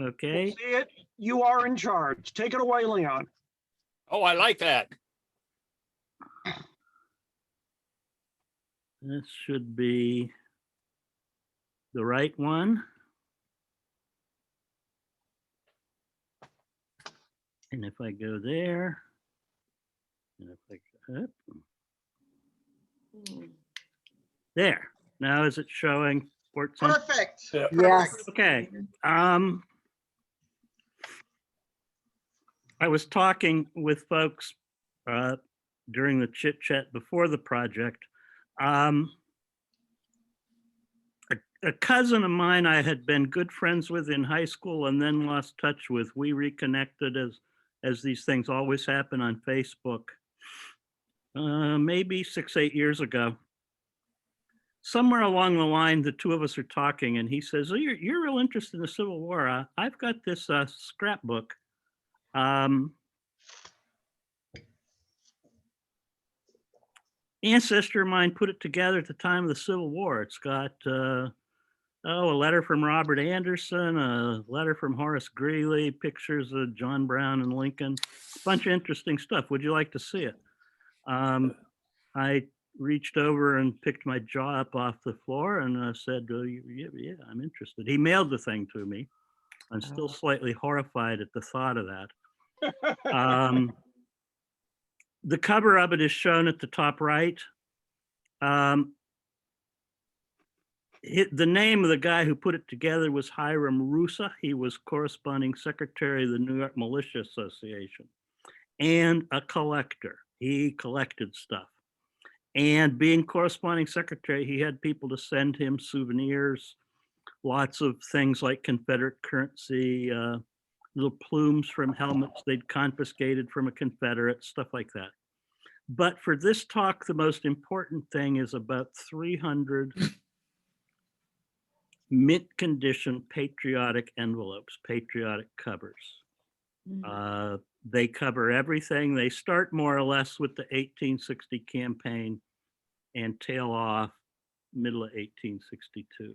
Okay. See it? You are in charge. Take it away, Leon. Oh, I like that. This should be the right one. And if I go there, and if I go up, there. Now is it showing Fort Sumter? Perfect. Yeah. Yes. Okay. I was talking with folks during the chit chat before the project. A cousin of mine I had been good friends with in high school and then lost touch with. We reconnected as these things always happen on Facebook, maybe 6-8 years ago. Somewhere along the line, the two of us are talking, and he says, "Oh, you're real interested in the Civil War. I've got this scrapbook. Ancestor of mine put it together at the time of the Civil War. It's got a letter from Robert Anderson, a letter from Horace Greeley, pictures of John Brown and Lincoln, a bunch of interesting stuff. Would you like to see it?" I reached over and picked my jaw up off the floor and said, yeah, I'm interested. He mailed the thing to me. I'm still slightly horrified at the thought of that. The cover of it is shown at the top right. The name of the guy who put it together was Hiram Rusa. He was corresponding secretary of the New York Militia Association and a collector. He collected stuff. And being corresponding secretary, he had people to send him souvenirs, lots of things like Confederate currency, little plumes from helmets they'd confiscated from a Confederate, stuff like that. But for this talk, the most important thing is about 300 mint condition patriotic envelopes, patriotic covers. They cover everything. They start more or less with the 1860 campaign and tail off middle of 1862.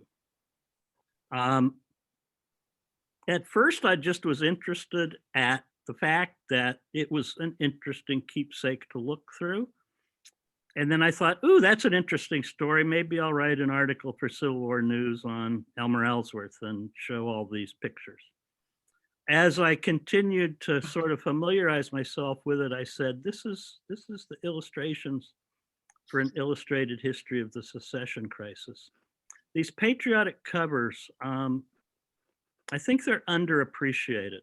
At first, I just was interested at the fact that it was an interesting keepsake to look through. And then I thought, ooh, that's an interesting story. Maybe I'll write an article for Civil War News on Elmer Ellsworth and show all these pictures. As I continued to sort of familiarize myself with it, I said, this is the illustrations for an illustrated history of the secession crisis. These patriotic covers, I think they're underappreciated.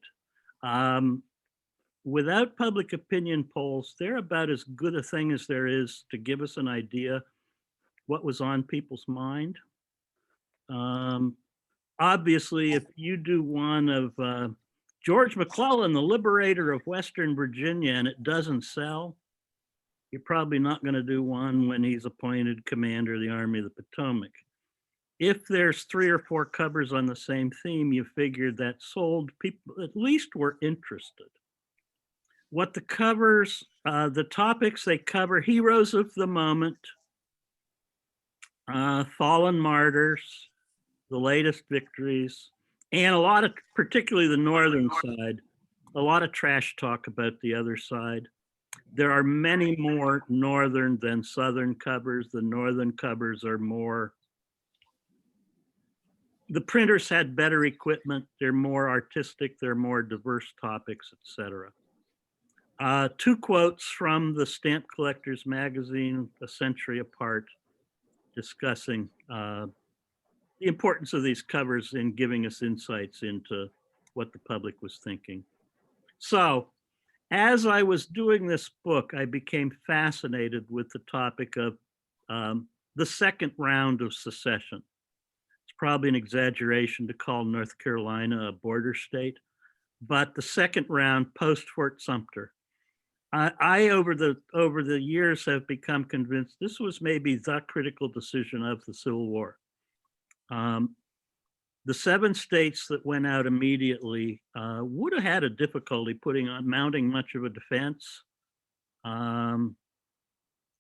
Without public opinion polls, they're about as good a thing as there is to give us an idea what was on people's mind. Obviously, if you do one of George McClellan, the liberator of Western Virginia, and it doesn't sell, you're probably not going to do one when he's appointed commander of the Army of the Potomac. If there's 3 or 4 covers on the same theme, you figure that sold, people at least were interested. What the covers, the topics they cover: heroes of the moment, fallen martyrs, the latest victories, and a lot of, particularly the northern side, a lot of trash talk about the other side. There are many more northern than southern covers. The northern covers are more, the printers had better equipment. They're more artistic. They're more diverse topics, etc. 2 quotes from the Stamp Collectors magazine, a century apart, discussing the importance of these covers in giving us insights into what the public was thinking. So, as I was doing this book, I became fascinated with the topic of the second round of secession. It's probably an exaggeration to call North Carolina a border state, but the second round post Fort Sumter. I over the years have become convinced this was maybe the critical decision of the Civil War. The 7 states that went out immediately would have had a difficulty mounting much of a defense. I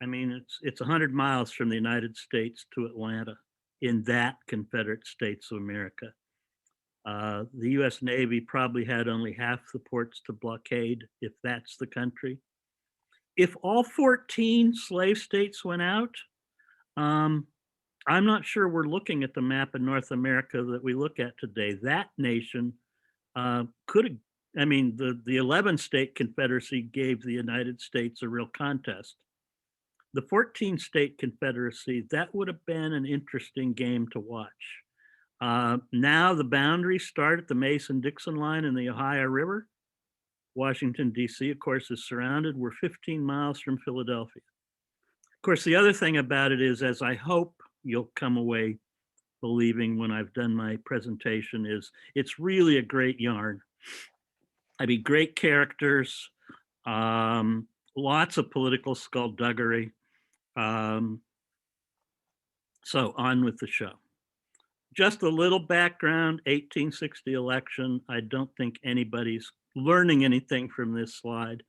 mean, it's 100 miles from the United States to Atlanta in that Confederate States of America. The US Navy probably had only half the ports to blockade, if that's the country. If all 14 slave states went out, I'm not sure we're looking at the map of North America that we look at today. That nation could have, I mean, the 11 state confederacy gave the United States a real contest. The 14 state confederacy, that would have been an interesting game to watch. Now the boundaries start at the Mason-Dixon line in the Ohio River. Washington, D.C., of course, is surrounded. We're 15 miles from Philadelphia. Of course, the other thing about it is, as I hope you'll come away believing when I've done my presentation, is it's really a great yarn. I mean, great characters, lots of political skullduggery. So on with the show. Just a little background, 1860 election. I don't think anybody's learning anything from this slide.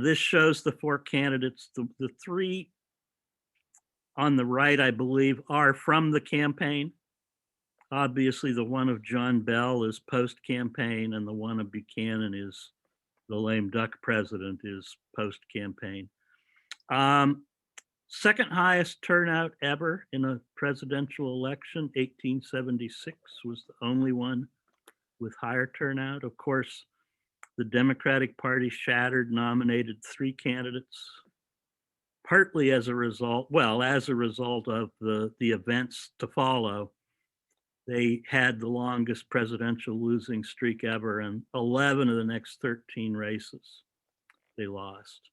This shows the four candidates. The three on the right, I believe, are from the campaign. Obviously, the one of John Bell is post-campaign, and the one of Buchanan is the lame duck president is post-campaign. Second highest turnout ever in a presidential election, 1876 was the only one with higher turnout. Of course, the Democratic Party shattered, nominated three candidates, partly as a result, well, as a result of the events to follow. They had the longest presidential losing streak ever, and 11 of the next 13 races they lost.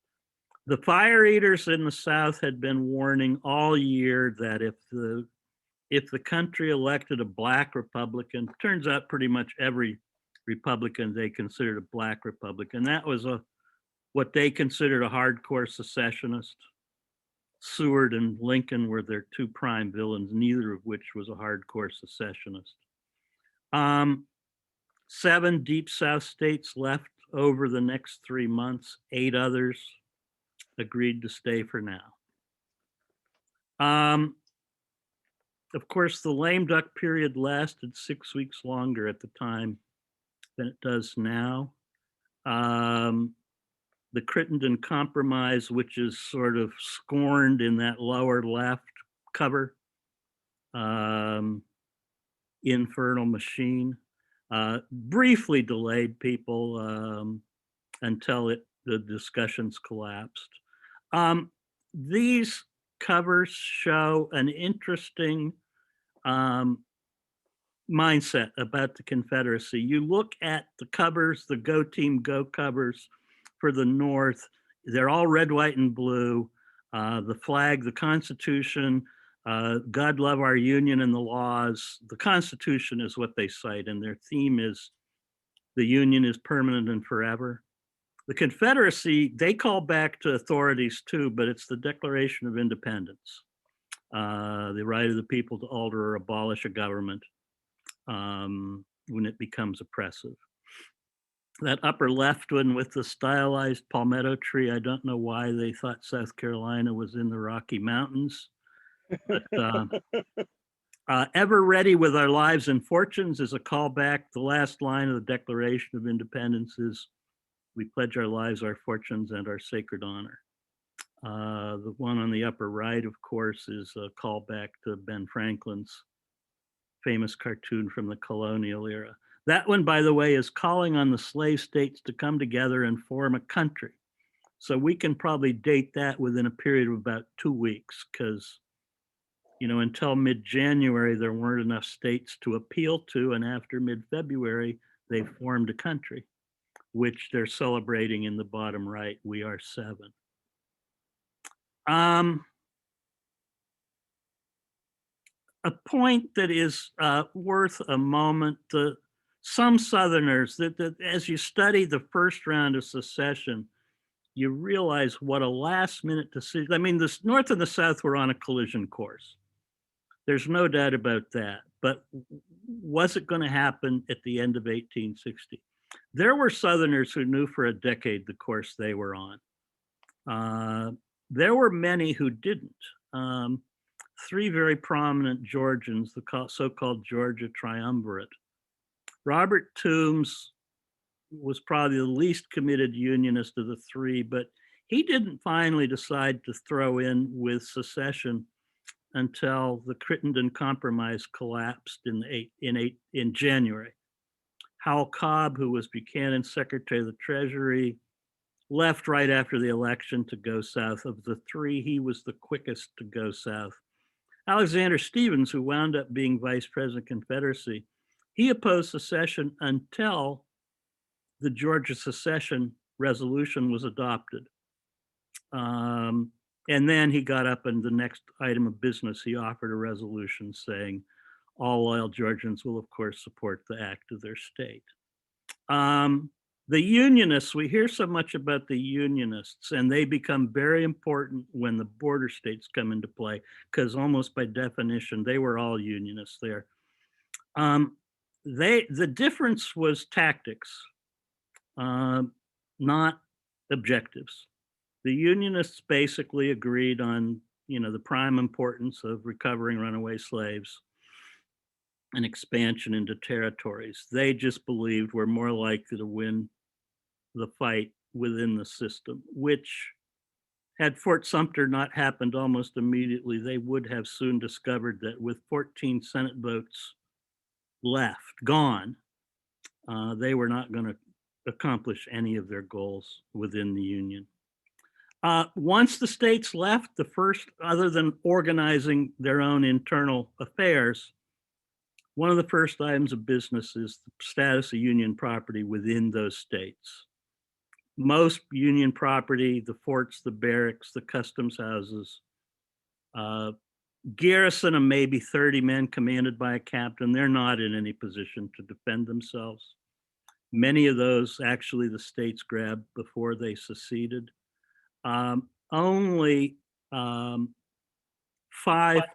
The fire eaters in the South had been warning all year that if the country elected a black Republican, turns out pretty much every Republican they considered a black Republican. That was what they considered a hardcore secessionist. Seward and Lincoln were their two prime villains, neither of which was a hardcore secessionist. 7 deep South states left over the next 3 months. 8 others agreed to stay for now. Of course, the lame duck period lasted 6 weeks longer at the time than it does now. The Crittenden Compromise, which is sort of scorned in that lower left cover, Infernal Machine, briefly delayed people until the discussions collapsed. These covers show an interesting mindset about the Confederacy. You look at the covers, the Go Team Go covers for the North, they're all red, white, and blue. The flag, the Constitution, God love our Union and the laws. The Constitution is what they cite, and their theme is the Union is permanent and forever. The Confederacy, they call back to authorities too, but it's the Declaration of Independence, the right of the people to alter or abolish a government when it becomes oppressive. That upper left one with the stylized palmetto tree, I don't know why they thought South Carolina was in the Rocky Mountains, but ever ready with our lives and fortunes is a callback. The last line of the Declaration of Independence is, we pledge our lives, our fortunes, and our sacred honor. The one on the upper right, of course, is a callback to Ben Franklin's famous cartoon from the colonial era. That one, by the way, is calling on the slave states to come together and form a country. So we can probably date that within a period of about 2 weeks, because, you know, until mid-January, there weren't enough states to appeal to, and after mid-February, they formed a country, which they're celebrating in the bottom right. We are 7. A point that is worth a moment, some Southerners, that as you study the first round of secession, you realize what a last minute decision. I mean, the North and the South were on a collision course. There's no doubt about that. But was it going to happen at the end of 1860? There were Southerners who knew for a decade the course they were on. There were many who didn't. 3 very prominent Georgians, the so-called Georgia Triumvirate, Robert Toombs was probably the least committed Unionist of the three, but he didn't finally decide to throw in with secession until the Crittenden Compromise collapsed in January. Howell Cobb, who was Buchanan's Secretary of the Treasury, left right after the election to go south. Of the three, he was the quickest to go south. Alexander Stephens, who wound up being Vice President Confederacy, he opposed secession until the Georgia Secession resolution was adopted. And then he got up and the next item of business, he offered a resolution saying all loyal Georgians will of course support the act of their state. The Unionists, we hear so much about the Unionists, and they become very important when the border states come into play, because almost by definition, they were all Unionists there. The difference was tactics, not objectives. The Unionists basically agreed on, the prime importance of recovering runaway slaves and expansion into territories. They just believed we're more likely to win the fight within the system, which had Fort Sumter not happened almost immediately, they would have soon discovered that with 14 Senate votes gone, they were not going to accomplish any of their goals within the Union. Once the states left, the first, other than organizing their own internal affairs, one of the first items of business is the status of Union property within those states. Most Union property, the forts, the barracks, the customs houses, garrison of maybe 30 men commanded by a captain, they're not in any position to defend themselves. Many of those actually the states grabbed before they seceded. Only 5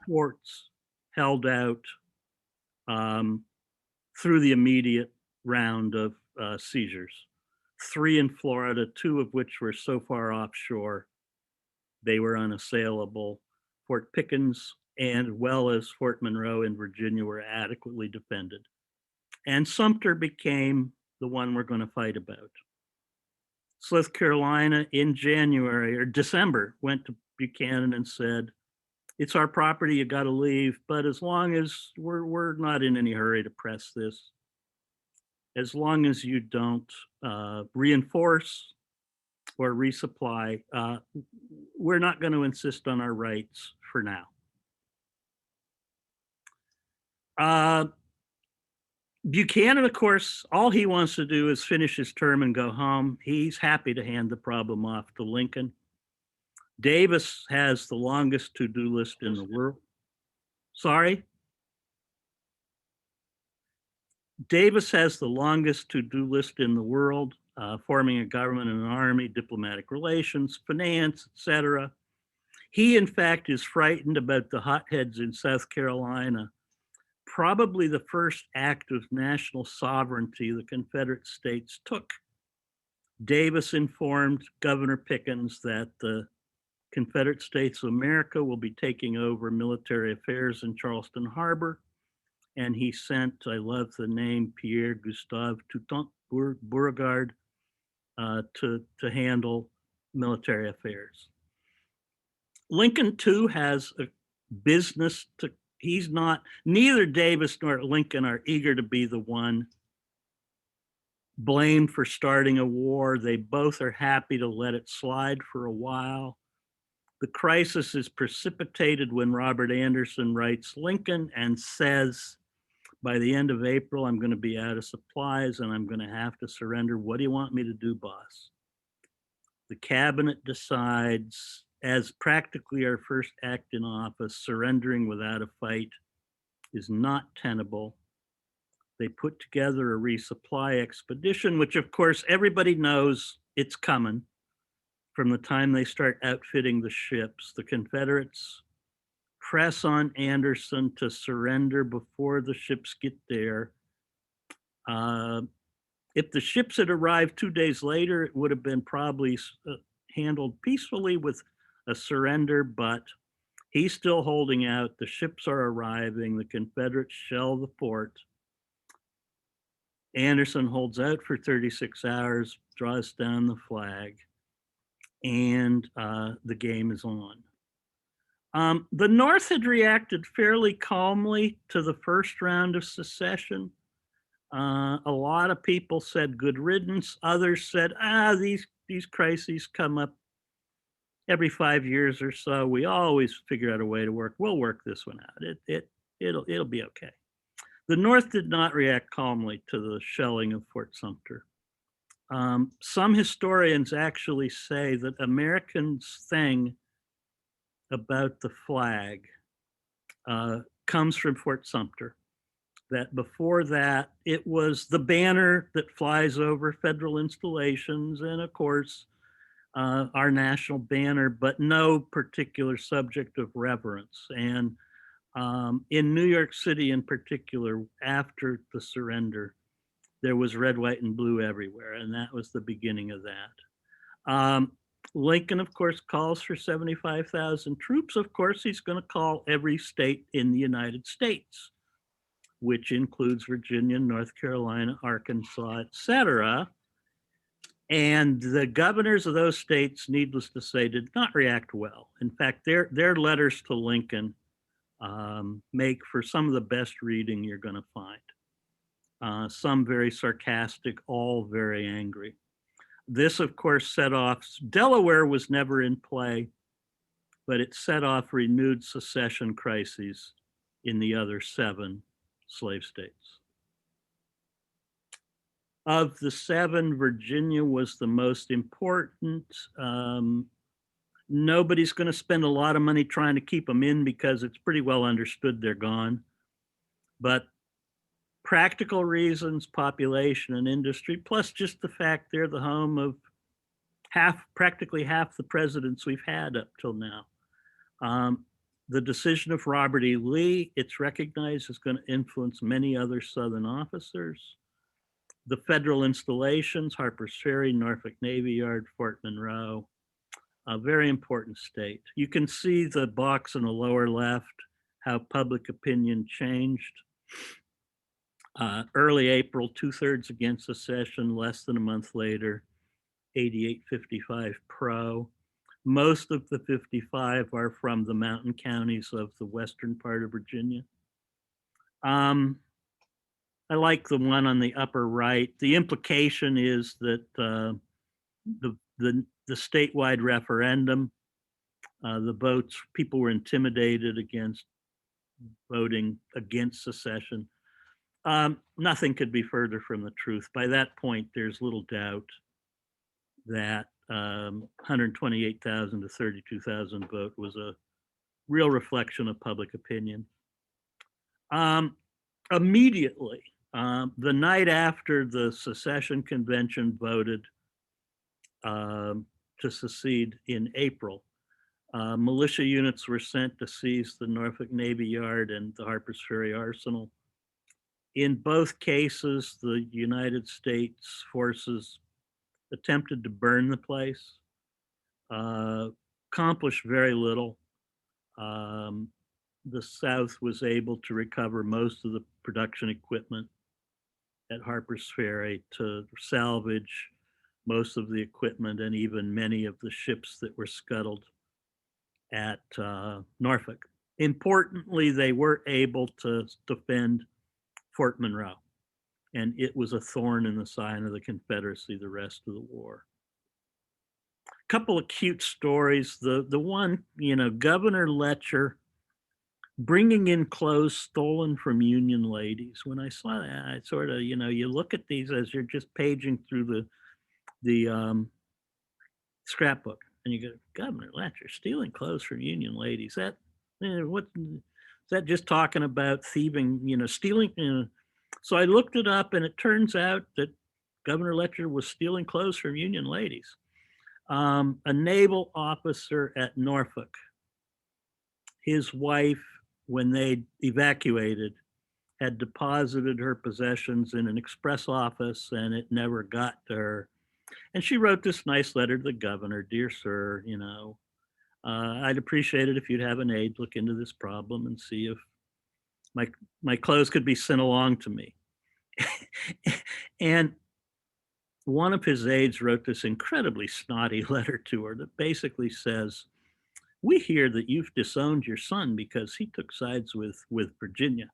forts held out through the immediate round of seizures. 3 in Florida, 2 of which were so far offshore, they were unassailable. Fort Pickens and well as Fort Monroe in Virginia were adequately defended. And Sumter became the one we're going to fight about. South Carolina in January or December went to Buchanan and said, it's our property, you got to leave, but as long as we're not in any hurry to press this, as long as you don't reinforce or resupply, we're not going to insist on our rights for now. Buchanan, of course, all he wants to do is finish his term and go home. He's happy to hand the problem off to Lincoln. Davis has the longest to-do list in the world. Sorry? Davis has the longest to-do list in the world, forming a government and an army, diplomatic relations, finance, etc. He, in fact, is frightened about the hotheads in South Carolina. Probably the first act of national sovereignty the Confederate States took. Davis informed Governor Pickens that the Confederate States of America will be taking over military affairs in Charleston Harbor. And he sent, I love the name, Pierre Gustave Toutant Beauregard to handle military affairs. Lincoln too has a business to, neither Davis nor Lincoln are eager to be the one blamed for starting a war. They both are happy to let it slide for a while. The crisis is precipitated when Robert Anderson writes Lincoln and says, by the end of April, I'm going to be out of supplies and I'm going to have to surrender. What do you want me to do, boss? The cabinet decides, as practically our first act in office, surrendering without a fight is not tenable. They put together a resupply expedition, which of course everybody knows it's coming from the time they start outfitting the ships. The Confederates press on Anderson to surrender before the ships get there. If the ships had arrived 2 days later, it would have been probably handled peacefully with a surrender, but he's still holding out. The ships are arriving. The Confederates shell the fort. Anderson holds out for 36 hours, draws down the flag, and the game is on. The North had reacted fairly calmly to the first round of secession. A lot of people said good riddance. Others said, these crises come up every 5 years or so. We always figure out a way to work. We'll work this one out. It'll be okay. The North did not react calmly to the shelling of Fort Sumter. Some historians actually say that Americans' thing about the flag comes from Fort Sumter. That before that, it was the banner that flies over federal installations and, of course, our national banner, but no particular subject of reverence. And in New York City in particular, after the surrender, there was red, white, and blue everywhere, and that was the beginning of that. Lincoln, of course, calls for 75,000 troops. Of course, he's going to call every state in the United States, which includes Virginia, North Carolina, Arkansas, etc. And the governors of those states, needless to say, did not react well. In fact, their letters to Lincoln make for some of the best reading you're going to find. Some very sarcastic, all very angry. This, of course, set off, Delaware was never in play, but it set off renewed secession crises in the other 7 slave states. Of the 7, Virginia was the most important. Nobody's going to spend a lot of money trying to keep them in because it's pretty well understood they're gone. But practical reasons, population and industry, plus just the fact they're the home of practically half the presidents we've had up till now. The decision of Robert E. Lee, it's recognized, is going to influence many other Southern officers. The federal installations, Harper's Ferry, Norfolk Navy Yard, Fort Monroe, a very important state. You can see the box in the lower left, how public opinion changed. Early April, 2/3 against secession, less than a month later, 88-55 pro. Most of the 55 are from the mountain counties of the western part of Virginia. I like the one on the upper right. The implication is that the statewide referendum, the votes, people were intimidated against voting against secession. Nothing could be further from the truth. By that point, there's little doubt that 128,000 to 32,000 vote was a real reflection of public opinion. Immediately, the night after the secession convention voted to secede in April, militia units were sent to seize the Norfolk Navy Yard and the Harper's Ferry Arsenal. In both cases, the United States forces attempted to burn the place, accomplished very little. The South was able to recover most of the production equipment at Harper's Ferry, to salvage most of the equipment and even many of the ships that were scuttled at Norfolk. Importantly, they were able to defend Fort Monroe, and it was a thorn in the side of the Confederacy the rest of the war. A couple of cute stories. The one, Governor Letcher bringing in clothes stolen from Union ladies. When I saw that, I sort of, you look at these as you're just paging through the scrapbook, and you go, Governor Letcher stealing clothes from Union ladies. What is that? Just talking about thieving, stealing. So I looked it up, and it turns out that Governor Letcher was stealing clothes from Union ladies. A naval officer at Norfolk, his wife, when they evacuated, had deposited her possessions in an express office, and it never got to her. And she wrote this nice letter to the governor: "Dear sir, I'd appreciate it if you'd have an aide look into this problem and see if my clothes could be sent along to me." And one of his aides wrote this incredibly snotty letter to her that basically says, we hear that you've disowned your son because he took sides with Virginia.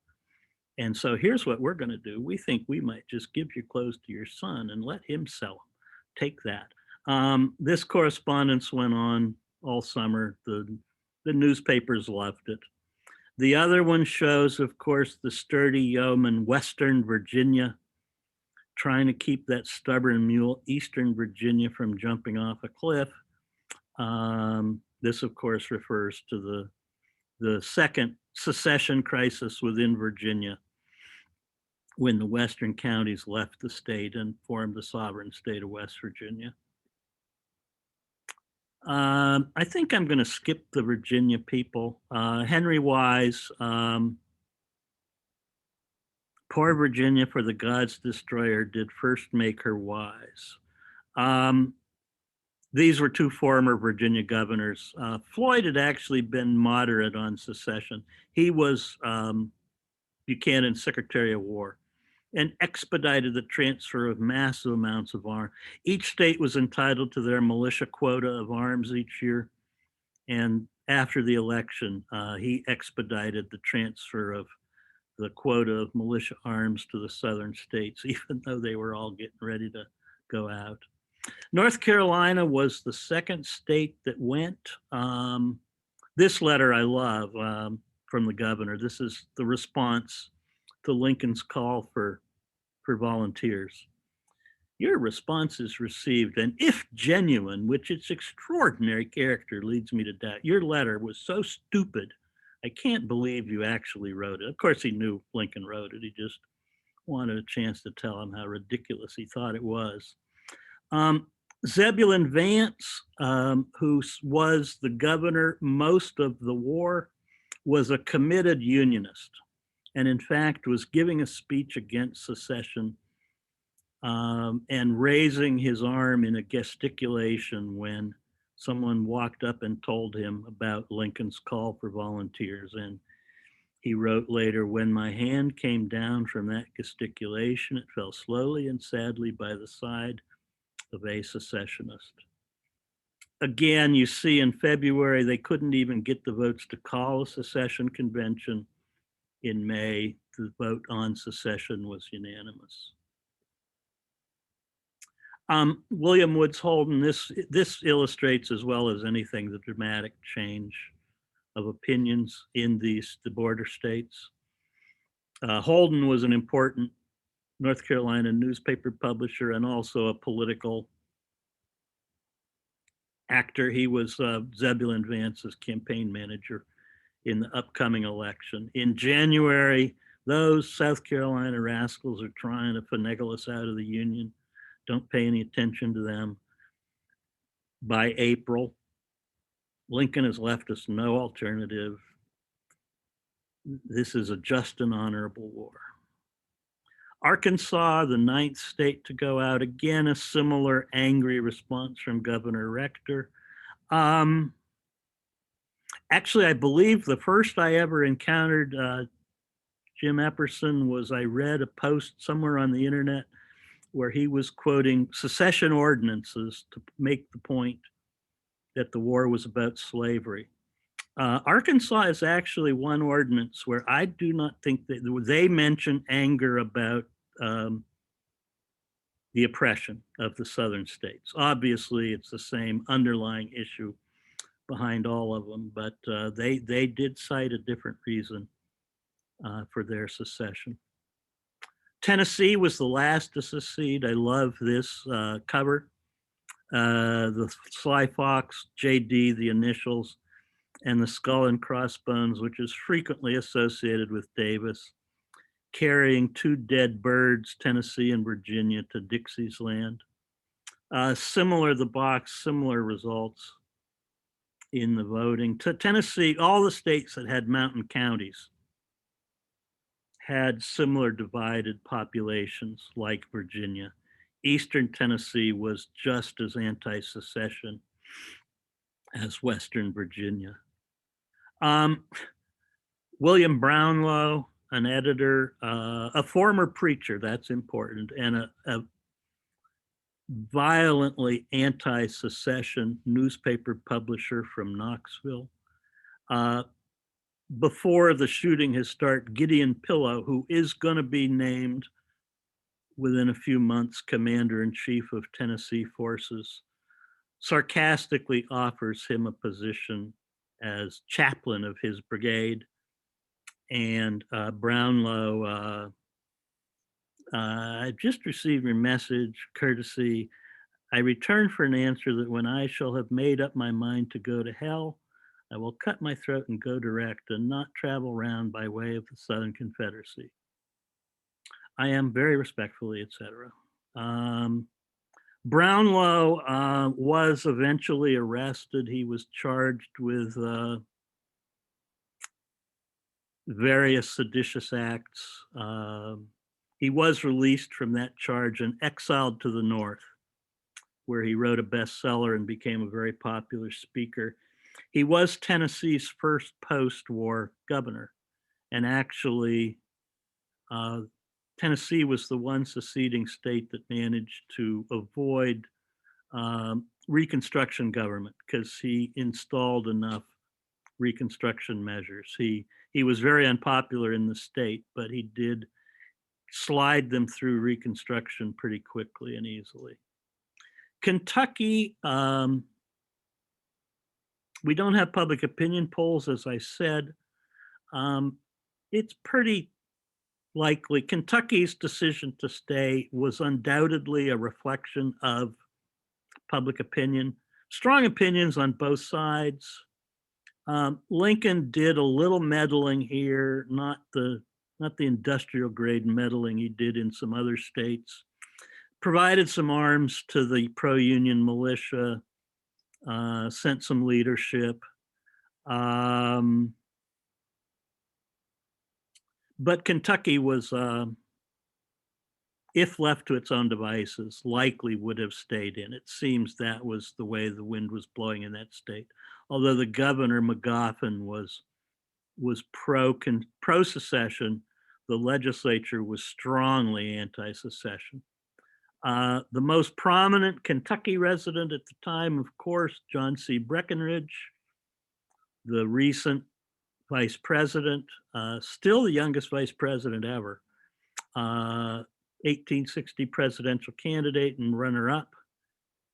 And so here's what we're going to do. We think we might just give your clothes to your son and let him sell them. Take that. This correspondence went on all summer. The newspapers loved it. The other one shows, of course, the sturdy yeoman, Western Virginia, trying to keep that stubborn mule, Eastern Virginia, from jumping off a cliff. This, of course, refers to the second secession crisis within Virginia, when the western counties left the state and formed the sovereign state of West Virginia. I think I'm going to skip the Virginia people. Henry Wise, poor Virginia, for the God's destroyer did first make her wise. These were two former Virginia governors. Floyd had actually been moderate on secession. He was Buchanan's Secretary of War and expedited the transfer of massive amounts of arms. Each state was entitled to their militia quota of arms each year. And after the election, he expedited the transfer of the quota of militia arms to the southern states, even though they were all getting ready to go out. North Carolina was the second state that went. This letter I love from the governor. This is the response to Lincoln's call for volunteers. Your response is received, and if genuine, which its extraordinary character leads me to doubt, your letter was so stupid, I can't believe you actually wrote it. Of course, he knew Lincoln wrote it. He just wanted a chance to tell him how ridiculous he thought it was. Zebulon Vance, who was the governor most of the war, was a committed Unionist, and in fact was giving a speech against secession and raising his arm in a gesticulation when someone walked up and told him about Lincoln's call for volunteers. And he wrote later, when my hand came down from that gesticulation, it fell slowly and sadly by the side of a secessionist. Again, you see in February, they couldn't even get the votes to call a secession convention. In May, the vote on secession was unanimous. William Woods Holden, this illustrates as well as anything the dramatic change of opinions in the border states. Holden was an important North Carolina newspaper publisher and also a political actor. He was Zebulon Vance's campaign manager in the upcoming election. In January, those South Carolina rascals are trying to finagle us out of the Union. Don't pay any attention to them. By April, Lincoln has left us no alternative. This is a just and honorable war. Arkansas, the ninth state to go out, again, a similar angry response from Governor Rector. Actually, I believe the first I ever encountered Jim Epperson was I read a post somewhere on the internet where he was quoting secession ordinances to make the point that the war was about slavery. Arkansas is actually one ordinance where I do not think that they mention anger about the oppression of the southern states. Obviously, it's the same underlying issue behind all of them, but they did cite a different reason for their secession. Tennessee was the last to secede. I love this cover. The Sly Fox, JD, the initials, and the skull and crossbones, which is frequently associated with Davis, carrying two dead birds, Tennessee and Virginia, to Dixie's land. Similar, the box, similar results in the voting. To Tennessee, all the states that had mountain counties had similar divided populations like Virginia. Eastern Tennessee was just as anti-secession as Western Virginia. William Brownlow, an editor, a former preacher, that's important, and a violently anti-secession newspaper publisher from Knoxville. Before the shooting has started, Gideon Pillow, who is going to be named within a few months commander-in-chief of Tennessee forces, sarcastically offers him a position as chaplain of his brigade. And Brownlow, I just received your message, courtesy. I return for an answer that when I shall have made up my mind to go to hell, I will cut my throat and go direct and not travel round by way of the Southern Confederacy. I am very respectfully, etc. Brownlow was eventually arrested. He was charged with various seditious acts. He was released from that charge and exiled to the North, where he wrote a bestseller and became a very popular speaker. He was Tennessee's first post-war governor, and actually Tennessee was the one seceding state that managed to avoid Reconstruction government because he installed enough Reconstruction measures. He was very unpopular in the state, but he did slide them through Reconstruction pretty quickly and easily. Kentucky, we don't have public opinion polls, as I said. It's pretty likely Kentucky's decision to stay was undoubtedly a reflection of public opinion. Strong opinions on both sides. Lincoln did a little meddling here, not the industrial grade meddling he did in some other states. Provided some arms to the pro-union militia, sent some leadership. But Kentucky was, if left to its own devices, likely would have stayed in. It seems that was the way the wind was blowing in that state. Although the governor, Magoffin, was pro-secession, the legislature was strongly anti-secession. The most prominent Kentucky resident at the time, of course, John C. Breckinridge, the recent vice president, still the youngest vice president ever, 1860 presidential candidate and runner-up,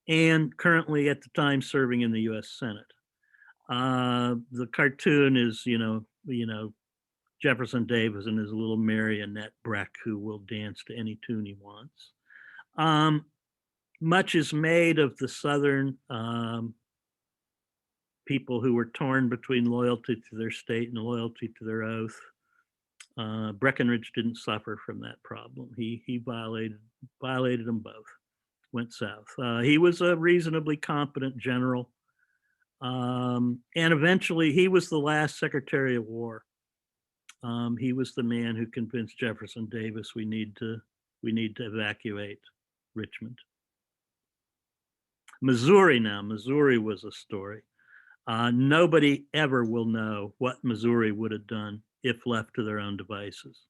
and currently at the time serving in the U.S. Senate. The cartoon is, Jefferson Davis and his little marionette Breck, who will dance to any tune he wants. Much is made of the Southern people who were torn between loyalty to their state and loyalty to their oath. Breckinridge didn't suffer from that problem. He violated them both, went south. He was a reasonably competent general. And eventually he was the last Secretary of War. He was the man who convinced Jefferson Davis we need to evacuate Richmond. Missouri was a story. Nobody ever will know what Missouri would have done if left to their own devices.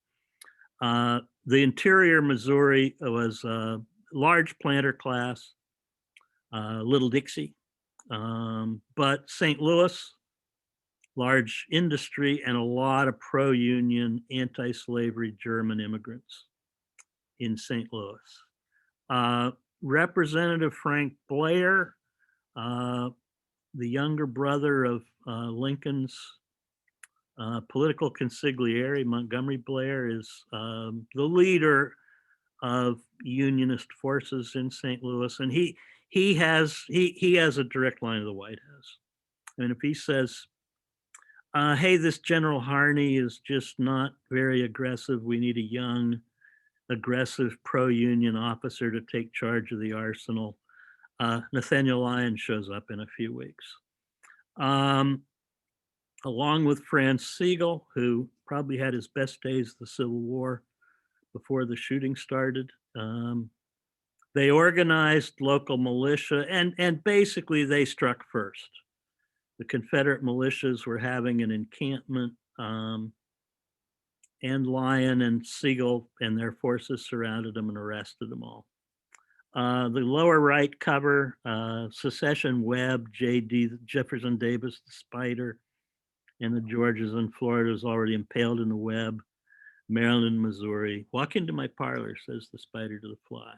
The interior Missouri was a large planter class, Little Dixie, but St. Louis, large industry and a lot of pro-union, anti-slavery German immigrants in St. Louis. Representative Frank Blair, the younger brother of Lincoln's political consigliere, Montgomery Blair, is the leader of unionist forces in St. Louis, and he has a direct line to the White House. I mean, if he says, "Hey, this General Harney is just not very aggressive. We need a young, aggressive pro-union officer to take charge of the arsenal," Nathaniel Lyon shows up in a few weeks. Along with Franz Sigel, who probably had his best days of the Civil War before the shooting started. They organized local militia and basically they struck first. The Confederate militias were having an encampment and Lyon and Siegel and their forces surrounded them and arrested them all. The lower right cover, Secession, Webb, J.D., Jefferson Davis, the Spider, and the Georges and Florida is already impaled in the web. Maryland, Missouri. Walk into my parlor, says the Spider to the Fly.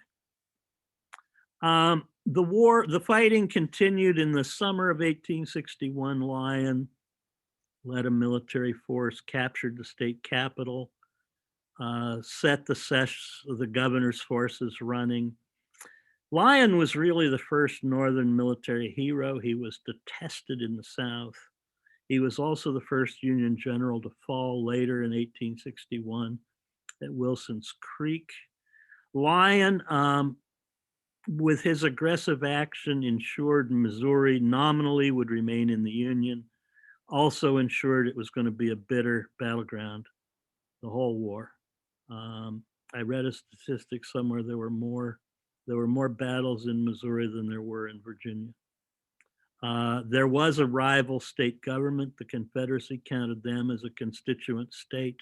The fighting continued in the summer of 1861. Lyon led a military force, captured the state capital, set the governor's forces running. Lyon was really the first Northern military hero. He was detested in the South. He was also the first Union general to fall later in 1861 at Wilson's Creek. Lyon, with his aggressive action, ensured Missouri nominally would remain in the Union, also ensured it was going to be a bitter battleground the whole war. I read a statistic somewhere there were more battles in Missouri than there were in Virginia. There was a rival state government. The Confederacy counted them as a constituent state.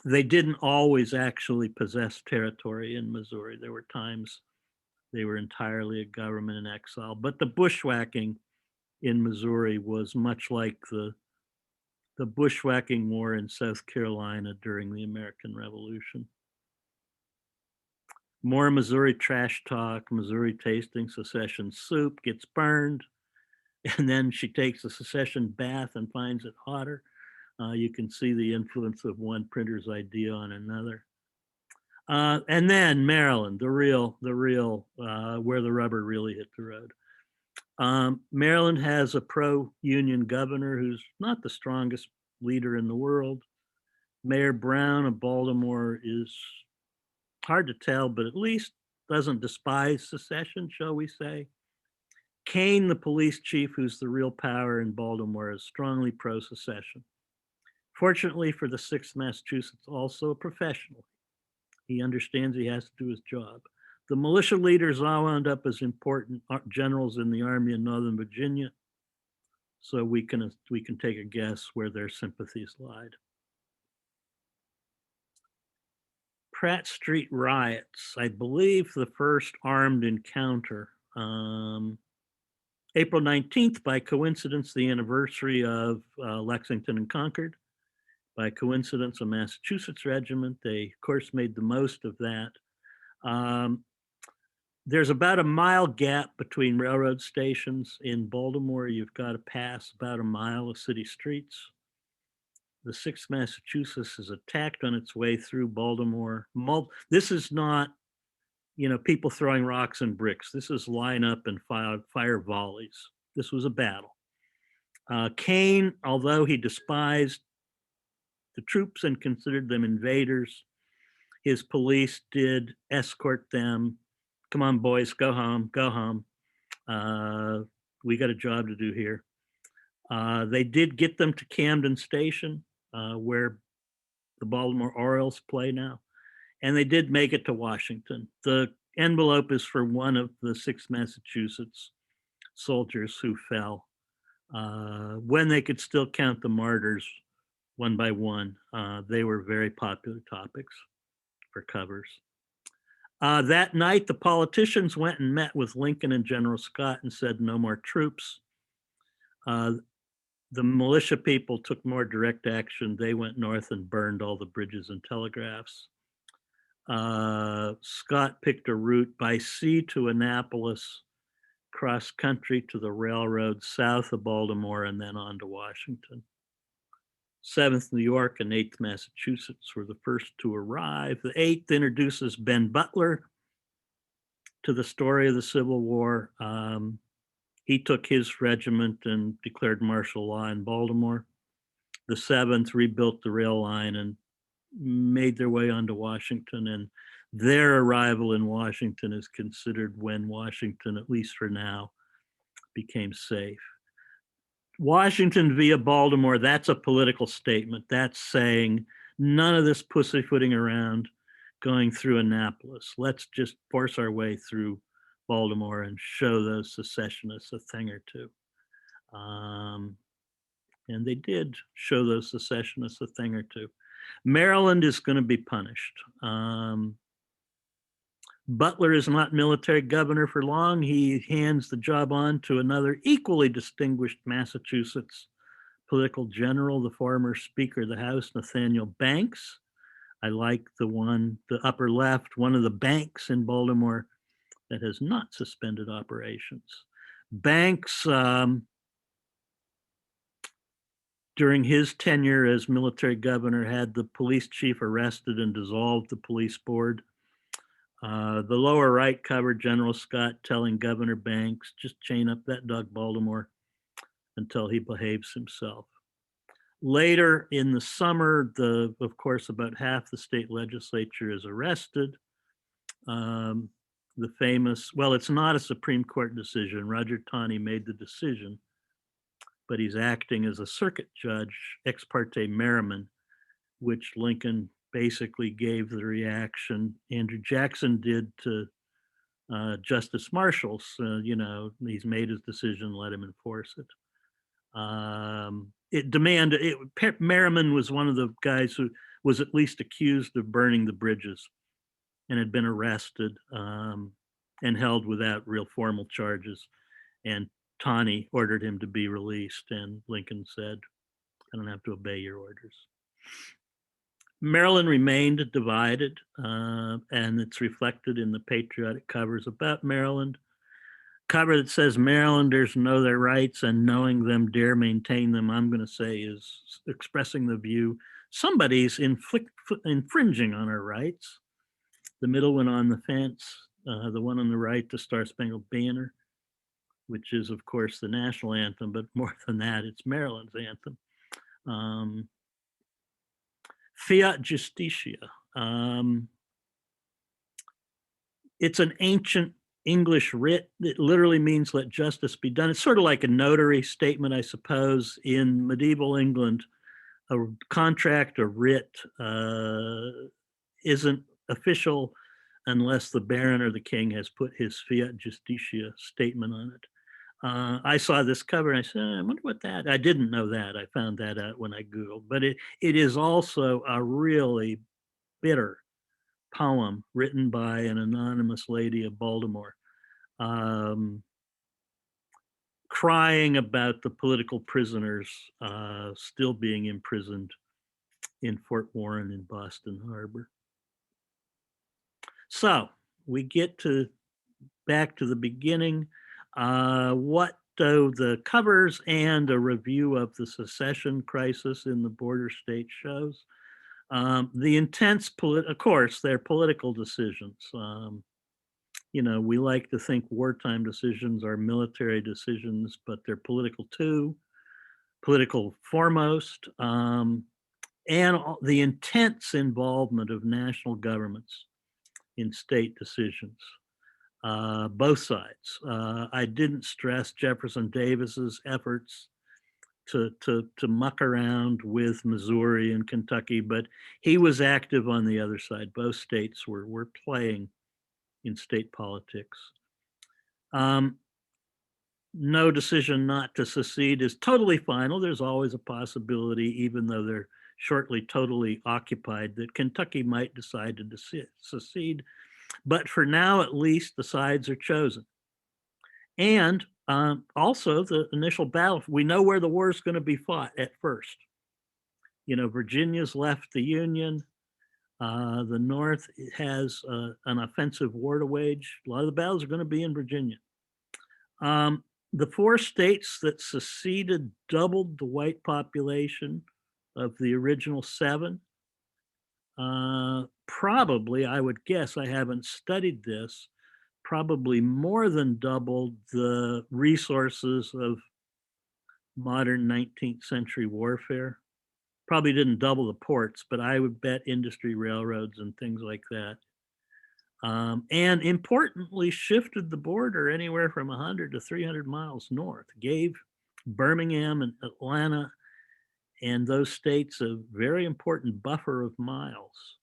They didn't always actually possess territory in Missouri. There were times they were entirely a government in exile. But the bushwhacking in Missouri was much like the bushwhacking war in South Carolina during the American Revolution. More Missouri trash talk, Missouri tasting secession soup, gets burned, and then she takes a secession bath and finds it hotter. You can see the influence of one printer's idea on another. And then Maryland, the real where the rubber really hit the road. Maryland has a pro-union governor who's not the strongest leader in the world. Mayor Brown of Baltimore is hard to tell, but at least doesn't despise secession, shall we say. Kane, the police chief, who's the real power in Baltimore, is strongly pro-secession. Fortunately for the 6th Massachusetts, also a professional. He understands he has to do his job. The militia leaders all wound up as important generals in the Army in Northern Virginia, so we can take a guess where their sympathies lied. Pratt Street riots, I believe the first armed encounter. April 19th, by coincidence, the anniversary of Lexington and Concord. By coincidence, a Massachusetts regiment. They, of course, made the most of that. There's about a mile gap between railroad stations in Baltimore. You've got to pass about a mile of city streets. The 6th Massachusetts is attacked on its way through Baltimore. This is not, people throwing rocks and bricks. This is line up and fire volleys. This was a battle. Kane, although he despised the troops and considered them invaders, his police did escort them. Come on, boys, go home, go home. We got a job to do here. They did get them to Camden Station, where the Baltimore Orioles play now, and they did make it to Washington. The envelope is for one of the 6th Massachusetts soldiers who fell. When they could still count the martyrs one by one, they were very popular topics for covers. That night, the politicians went and met with Lincoln and General Scott and said, no more troops. The militia people took more direct action. They went north and burned all the bridges and telegraphs. Scott picked a route by sea to Annapolis, cross country to the railroad south of Baltimore, and then on to Washington. 7th New York and 8th Massachusetts were the first to arrive. The 8th introduces Ben Butler to the story of the Civil War. He took his regiment and declared martial law in Baltimore. The 7th rebuilt the rail line and made their way onto Washington, and their arrival in Washington is considered when Washington, at least for now, became safe. Washington via Baltimore, that's a political statement. That's saying none of this pussyfooting around going through Annapolis. Let's just force our way through Baltimore and show those secessionists a thing or two. And they did show those secessionists a thing or two. Maryland is going to be punished. Butler is not military governor for long. He hands the job on to another equally distinguished Massachusetts political general, the former Speaker of the House, Nathaniel Banks. I like the upper left, one of the banks in Baltimore that has not suspended operations. Banks, during his tenure as military governor, had the police chief arrested and dissolved the police board. The lower right covered General Scott telling Governor Banks, just chain up that Doug Baltimore until he behaves himself. Later in the summer, of course, about half the state legislature is arrested. The famous, well, it's not a Supreme Court decision. Roger Taney made the decision, but he's acting as a circuit judge, ex parte Merriman, which Lincoln basically gave the reaction Andrew Jackson did to Justice Marshall's. He's made his decision, let him enforce it. Merriman was one of the guys who was at least accused of burning the bridges and had been arrested and held without real formal charges. And Taney ordered him to be released, and Lincoln said, I don't have to obey your orders. Maryland remained divided, and it's reflected in the patriotic covers about Maryland. Cover that says Marylanders know their rights and knowing them dare maintain them, I'm going to say is expressing the view somebody's infringing on our rights. The middle one on the fence, the one on the right, the Star Spangled Banner, which is, of course, the national anthem, but more than that, it's Maryland's anthem. Fiat Justitia. It's an ancient English writ. It literally means let justice be done. It's sort of like a notary statement, I suppose. In medieval England, a contract, a writ, isn't official unless the baron or the king has put his fiat justitia statement on it. I saw this cover and I said, I wonder what that, I didn't know that. I found that out when I Googled, but it is also a really bitter poem written by an anonymous lady of Baltimore, crying about the political prisoners still being imprisoned in Fort Warren in Boston Harbor. So we get back to the beginning. What the covers and a review of the secession crisis in the border state shows. The intense, of course, they're political decisions. We like to think wartime decisions are military decisions, but they're political too, political foremost, and the intense involvement of national governments in state decisions. Both sides. I didn't stress Jefferson Davis's efforts to muck around with Missouri and Kentucky, but he was active on the other side. Both states were playing in state politics. No decision not to secede is totally final. There's always a possibility, even though they're shortly totally occupied, that Kentucky might decide to secede. But for now, at least, the sides are chosen. And also the initial battle, we know where the war is going to be fought at first. Virginia's left the Union. The North has an offensive war to wage. A lot of the battles are going to be in Virginia. The 4 states that seceded doubled the white population of the original 7. Probably, I would guess, I haven't studied this, probably more than doubled the resources of modern 19th century warfare. Probably didn't double the ports, but I would bet industry, railroads, and things like that. And importantly, shifted the border anywhere from 100 to 300 miles north, gave Birmingham and Atlanta and those states a very important buffer of miles.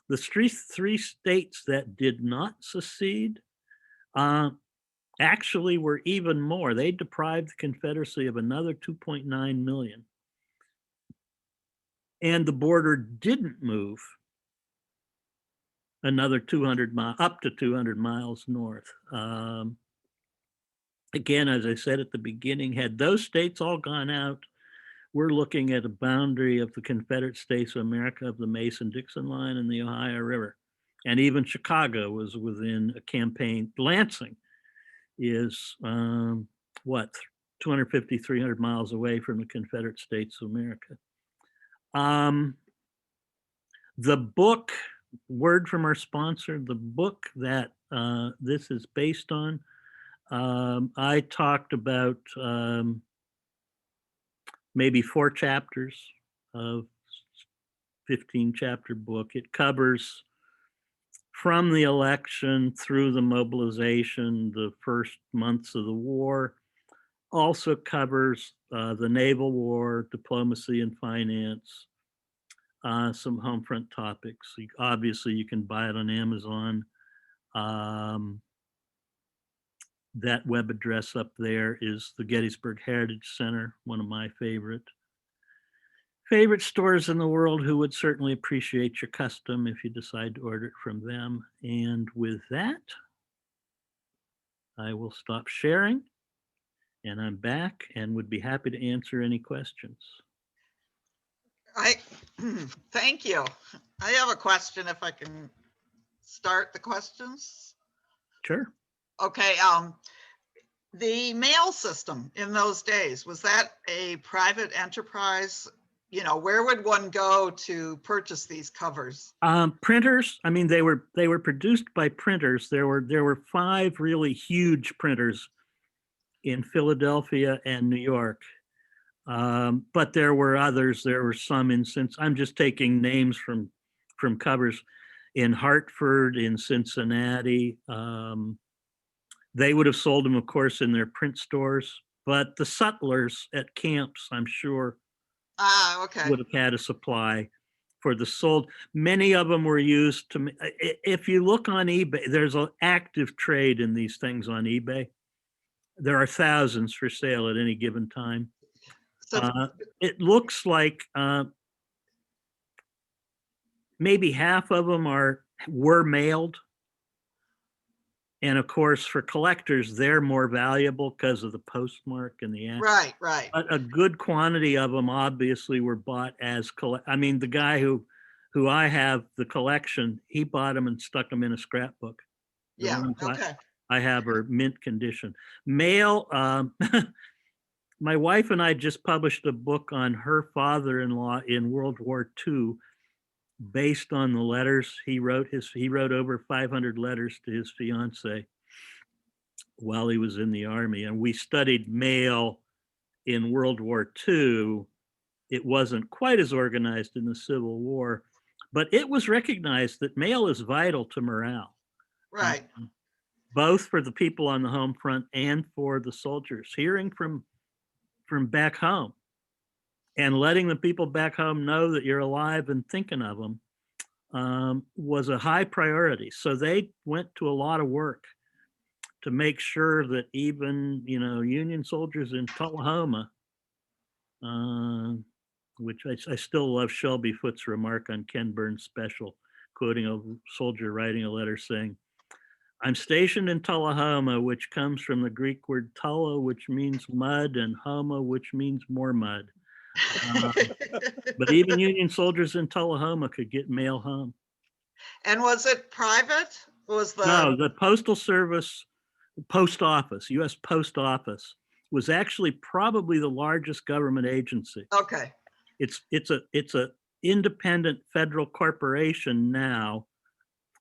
The 3 states that did not secede actually were even more. They deprived the Confederacy of another 2.9 million and the border didn't move another 200 miles, up to 200 miles north. Again, as I said at the beginning, had those states all gone out, we're looking at a boundary of the Confederate States of America, of the Mason-Dixon line and the Ohio River. And even Chicago was within a campaign. Lansing is, what, 250, 300 miles away from the Confederate States of America. The book, word from our sponsor, the book that this is based on, I talked about maybe 4 chapters of 15-chapter book. It covers from the election through the mobilization, the first months of the war, also covers the naval war, diplomacy and finance, some home front topics. Obviously, you can buy it on Amazon. That web address up there is the Gettysburg Heritage Center, one of my favorite stores in the world, who would certainly appreciate your custom if you decide to order it from them. And with that, I will stop sharing, and I'm back and would be happy to answer any questions. Thank you. I have a question if I can start the questions. Sure. Okay, the mail system in those days, was that a private enterprise? You know, where would one go to purchase these covers? Printers, I mean, they were produced by printers. There were 5 really huge printers in Philadelphia and New York. But there were others. There were some I'm just taking names from covers, in Hartford, in Cincinnati. They would have sold them, of course, in their print stores, but the sutlers at camps, I'm sure, Okay. would have had a supply for the sold. Many of them were used to, if you look on eBay, there's an active trade in these things on eBay. There are thousands for sale at any given time. So It looks like maybe half of them were mailed. And of course, for collectors, they're more valuable because of the postmark and the act. right. But a good quantity of them obviously were bought as I mean, the guy who I have the collection, he bought them and stuck them in a scrapbook. The Yeah, ones okay. I have are mint condition. Mail, my wife and I just published a book on her father-in-law in World War II, based on the letters he wrote. He wrote over 500 letters to his fiance while he was in the Army, and we studied mail in World War II. It wasn't quite as organized in the Civil War, but it was recognized that mail is vital to morale. Right. Both for the people on the home front and for the soldiers. Hearing from back home and letting the people back home know that you're alive and thinking of them was a high priority. So they went to a lot of work to make sure that even, Union soldiers in Tullahoma, which I still love Shelby Foote's remark on Ken Burns' special, quoting a soldier writing a letter saying, "I'm stationed in Tullahoma, which comes from the Greek word tulla, which means mud, and homa, which means more mud." But even Union soldiers in Tullahoma could get mail home. And was it private? No, the Postal Service, Post Office, U.S. Post Office, was actually probably the largest government agency. Okay. It's a independent federal corporation now,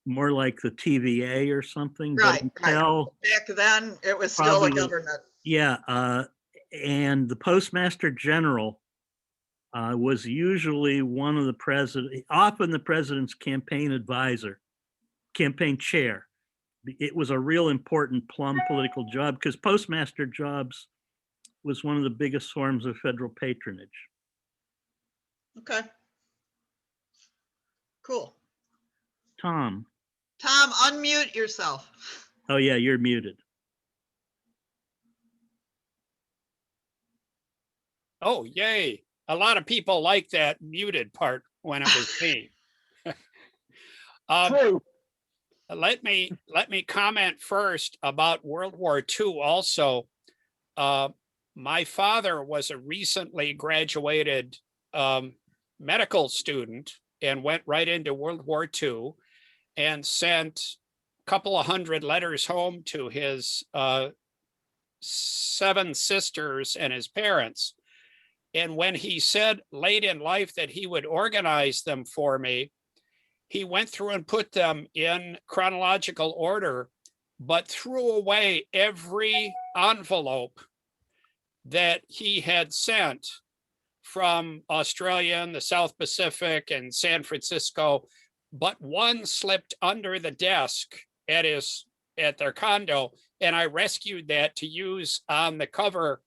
more like the TVA or something. Right. Back then, it was still a government. Yeah, and the Postmaster General was usually one of the often the president's campaign advisor, campaign chair. It was a real important plum political job because postmaster jobs was one of the biggest forms of federal patronage. Okay. Cool. Tom, unmute yourself. oh yeah, you're muted. Oh, yay. A lot of people like that muted part when it was me. True. Let me comment first about World War II also. My father was a recently graduated medical student and went right into World War II and sent a couple of hundred letters home to his 7 sisters and his parents. And when he said late in life that he would organize them for me, he went through and put them in chronological order, but threw away every envelope that he had sent from Australia and the South Pacific and San Francisco, but one slipped under the desk at their condo, and I rescued that to use on the cover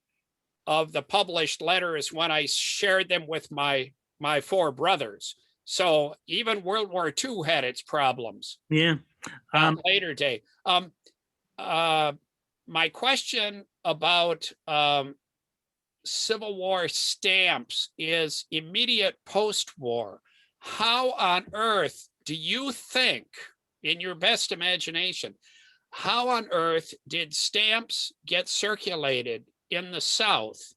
of the published letters when I shared them with my 4 brothers. So even World War II had its problems. Yeah. Later day. My question about Civil War stamps is immediate post-war. How on earth do you think, in your best imagination, how on earth did stamps get circulated in the South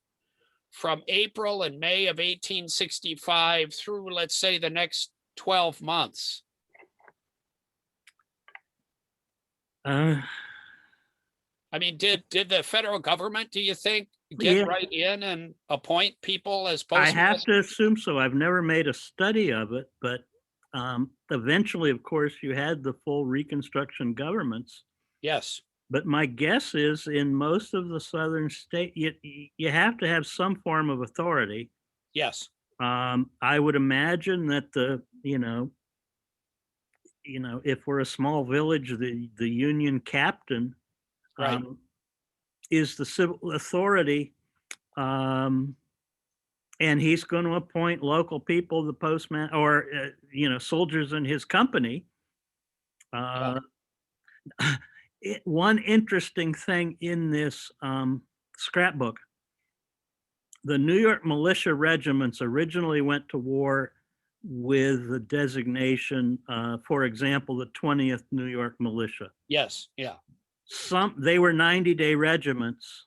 from April and May of 1865 through, let's say, the next 12 months? I mean, did the federal government, do you think, get right in and appoint people as postmasters? I have to assume so. I've never made a study of it, but eventually, of course, you had the full Reconstruction governments. Yes. But my guess is in most of the southern state, you have to have some form of authority. Yes. I would imagine that if we're a small village, the Union captain Right. is the civil authority, and he's going to appoint local people, the postman, or soldiers in his company. One interesting thing in this scrapbook, the New York militia regiments originally went to war with the designation, for example, the 20th New York Militia. Yes. Yeah. They were 90-day regiments.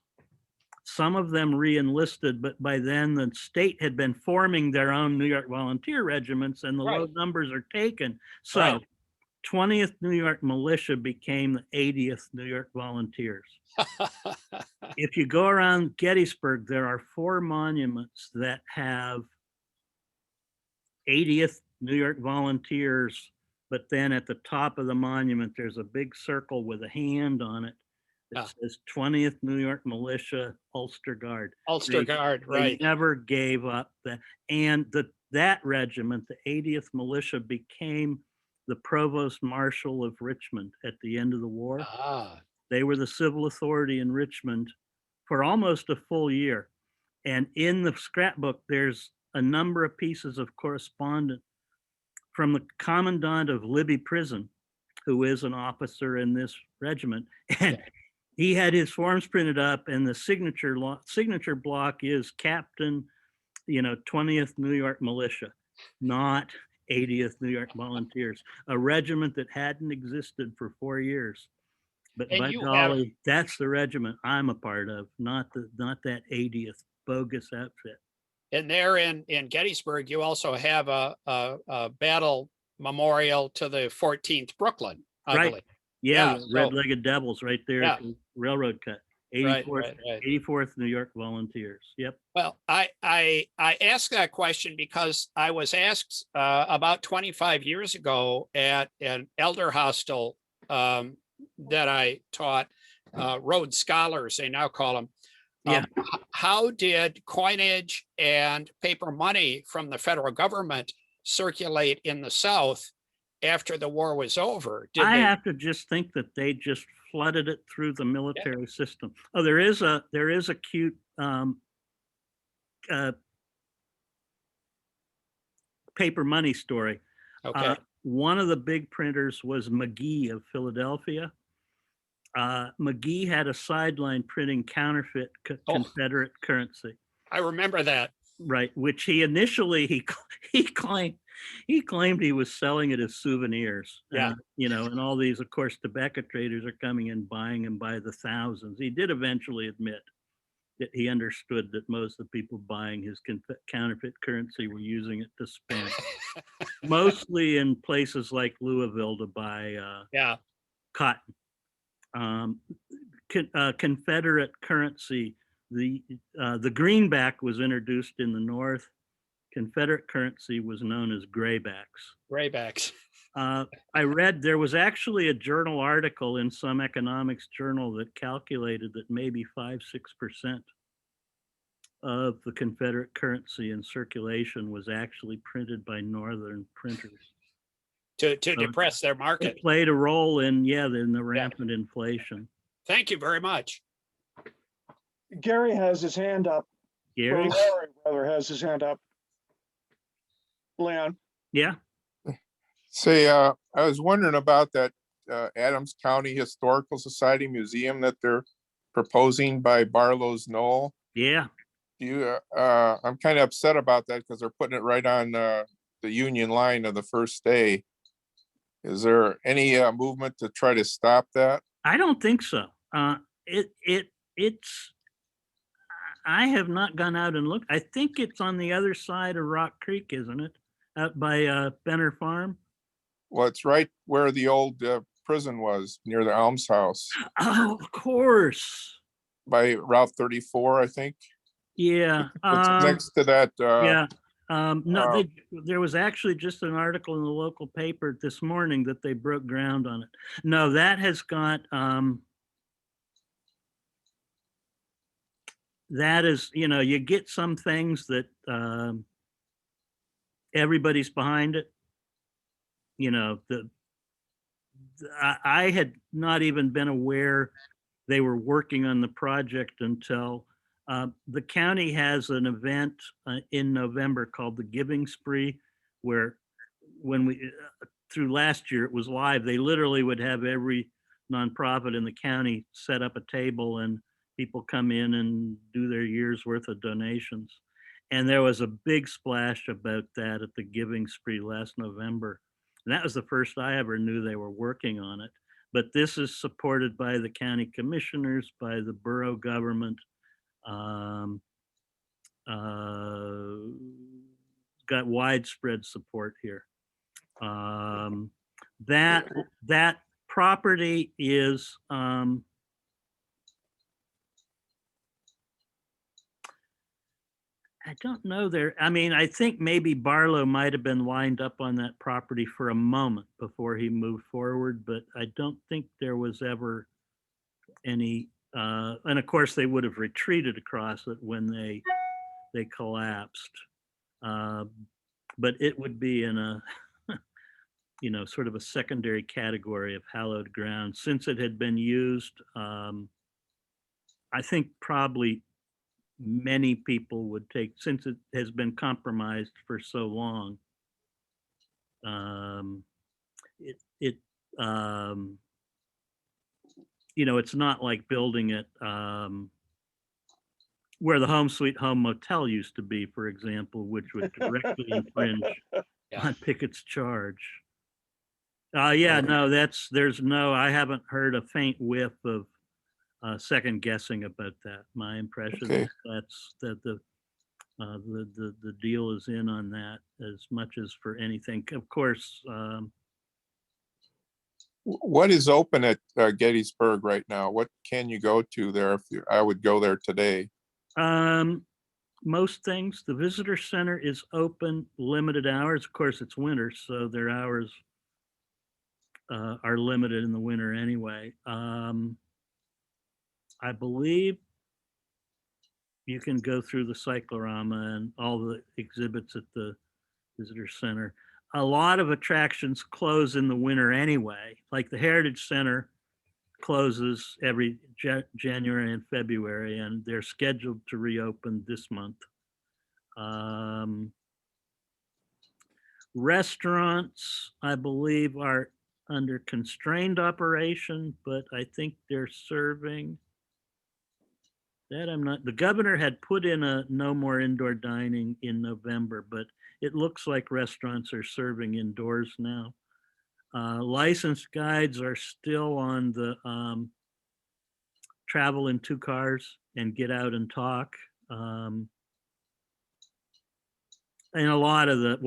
Some of them re-enlisted, but by then the state had been forming their own New York volunteer regiments, and the low numbers are taken. So 20th New York Militia became the 80th New York Volunteers. If you go around Gettysburg, there are 4 monuments that have 80th New York Volunteers, but then at the top of the monument, there's a big circle with a hand on it that says 20th New York Militia Ulster Guard. Ulster Guard, right. They never gave up that. And that regiment, the 80th Militia, became the Provost Marshal of Richmond at the end of the war. They were the civil authority in Richmond for almost a full year. And in the scrapbook, there's a number of pieces of correspondence from the commandant of Libby Prison, who is an officer in this regiment. And he had his forms printed up, and the signature block is Captain, 20th New York Militia, not 80th New York Volunteers, a regiment that hadn't existed for 4 years. But by golly, that's the regiment I'm a part of, not that 80th bogus outfit. And there in Gettysburg, you also have a battle memorial to the 14th Brooklyn, I believe. Yeah, red-legged devils right there at the railroad cut. 84th New York Volunteers. Yep. Well, I asked that question because I was asked about 25 years ago at an elder hostel that I taught, Rhodes Scholars, they now call them. How did coinage and paper money from the federal government circulate in the South after the war was over? I have to just think that they just flooded it through the military system. Oh, there is a cute paper money story. Okay. One of the big printers was McGee of Philadelphia. McGee had a sideline printing counterfeit Confederate currency. I remember that. right, which he initially, he claimed, he was selling it as souvenirs. Yeah. And all these, of course, tobacco traders are coming in, buying them by the thousands. He did eventually admit that he understood that most of the people buying his counterfeit currency were using it to spend, mostly in places like Louisville to buy Yeah. cotton. Confederate currency, the greenback was introduced in the North. Confederate currency was known as graybacks. Graybacks. I read there was actually a journal article in some economics journal that calculated that maybe 5-6% of the Confederate currency in circulation was actually printed by Northern printers. To depress their market. It played a role in the rampant inflation. Thank you very much. Gary has his hand up. Gary? Or Larry, rather, has his hand up. Leon? Yeah. Say, I was wondering about that Adams County Historical Society Museum that they're proposing by Barlow's Knoll. Yeah. I'm kind of upset about that because they're putting it right on the Union line of the first day. Is there any movement to try to stop that? I don't think so. It's. I have not gone out and looked. I think it's on the other side of Rock Creek, isn't it? Out by Benner Farm. Well, it's right where the old prison was, near the Alms House, Oh, of course. by Route 34, I think. Yeah. It's next to that. Yeah. No, there was actually just an article in the local paper this morning that they broke ground on it. No, that has got, that is, you get some things that everybody's behind it. I had not even been aware they were working on the project until the county has an event in November called the Giving Spree, where when we, through last year, it was live. They literally would have every nonprofit in the county set up a table and people come in and do their year's worth of donations. And there was a big splash about that at the Giving Spree last November. And that was the first I ever knew they were working on it. But this is supported by the county commissioners, by the borough government. Got widespread support here. That property is I don't know there. I mean, I think maybe Barlow might have been lined up on that property for a moment before he moved forward, but I don't think there was ever any, and of course they would have retreated across it when they collapsed. But it would be in a, sort of a secondary category of hallowed ground since it had been used. I think probably many people would take, since it has been compromised for so long. It's not like building it where the Home Sweet Home Motel used to be, for example, which would directly infringe on Pickett's charge. No, I haven't heard a faint whiff of second guessing about that. My impression is that the deal is in on that as much as for anything. Of course. What is open at Gettysburg right now? What can you go to there? I would go there today. Most things. The visitor center is open limited hours. Of course, it's winter, so their hours are limited in the winter anyway. I believe you can go through the cyclorama and all the exhibits at the visitor center. A lot of attractions close in the winter anyway, like the Heritage Center closes every January and February, and they're scheduled to reopen this month. Restaurants, I believe, are under constrained operation, but I think they're serving. That I'm not, the governor had put in a no more indoor dining in November, but it looks like restaurants are serving indoors now. Licensed guides are still on the travel in 2 cars and get out and talk. And a lot of the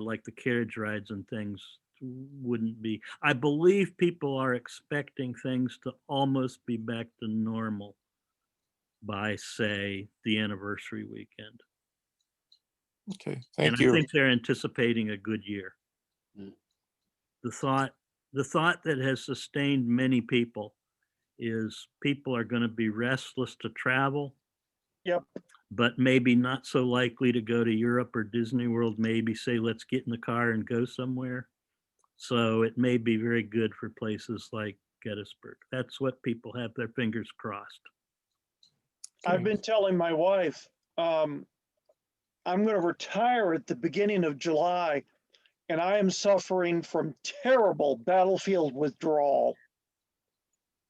like the carriage rides and things wouldn't be. I believe people are expecting things to almost be back to normal by, say, the anniversary weekend. Okay, And thank I you. think they're anticipating a good year. Mm. The thought that has sustained many people is people are going to be restless to travel. Yep. But maybe not so likely to go to Europe or Disney World, maybe say, let's get in the car and go somewhere. So it may be very good for places like Gettysburg. That's what people have their fingers crossed. I've been telling my wife, I'm going to retire at the beginning of July, and I am suffering from terrible battlefield withdrawal,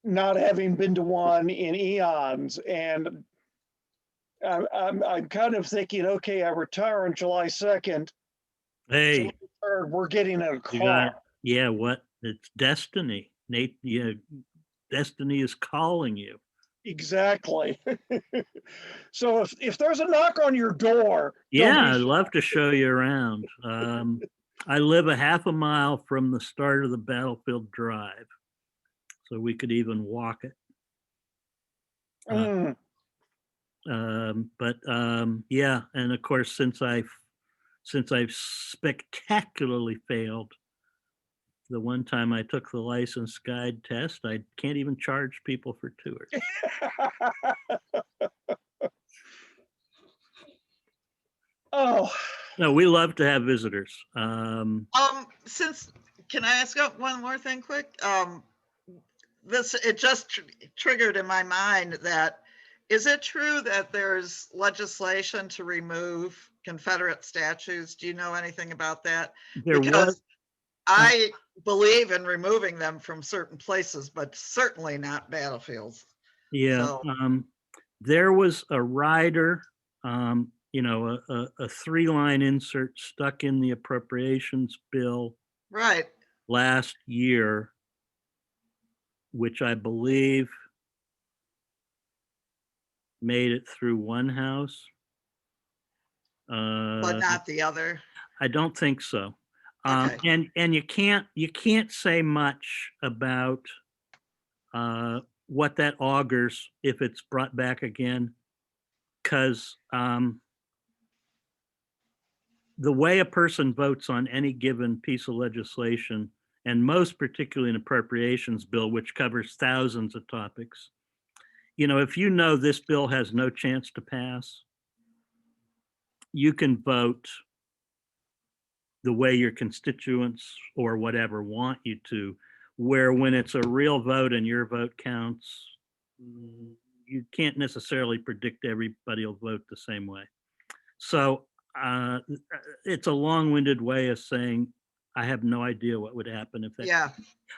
not having been to one in eons. And I'm kind of thinking, okay, I retire on July 2nd. Hey, July 3rd, we're getting in a you got, car. yeah, what? It's destiny. Nate, yeah, destiny is calling you. Exactly. So if there's a knock on your door, Yeah, don't I'd be love to show you around. I live a half a mile from the start of the Battlefield Drive, so we could even walk it. Mm, Yeah, and of course, since I've spectacularly failed the one time I took the license guide test, I can't even charge people for tours. oh, No, we love to have visitors. Since, can I ask one more thing quick? It just triggered in my mind that, is it true that there's legislation to remove Confederate statues? Do you know anything about that? There Because was, I believe in removing them from certain places, but certainly not battlefields. yeah, So, there was a rider, a 3-line insert stuck in the appropriations bill right. last year, which I believe made it through one house. But not the other. I don't think so. Okay. And you can't say much about what that augurs if it's brought back again, because the way a person votes on any given piece of legislation, and most particularly an appropriations bill, which covers thousands of topics, if you know this bill has no chance to pass, you can vote the way your constituents or whatever want you to, where when it's a real vote and your vote counts, you can't necessarily predict everybody will vote the same way. So it's a long-winded way of saying I have no idea what would happen if that. Yeah.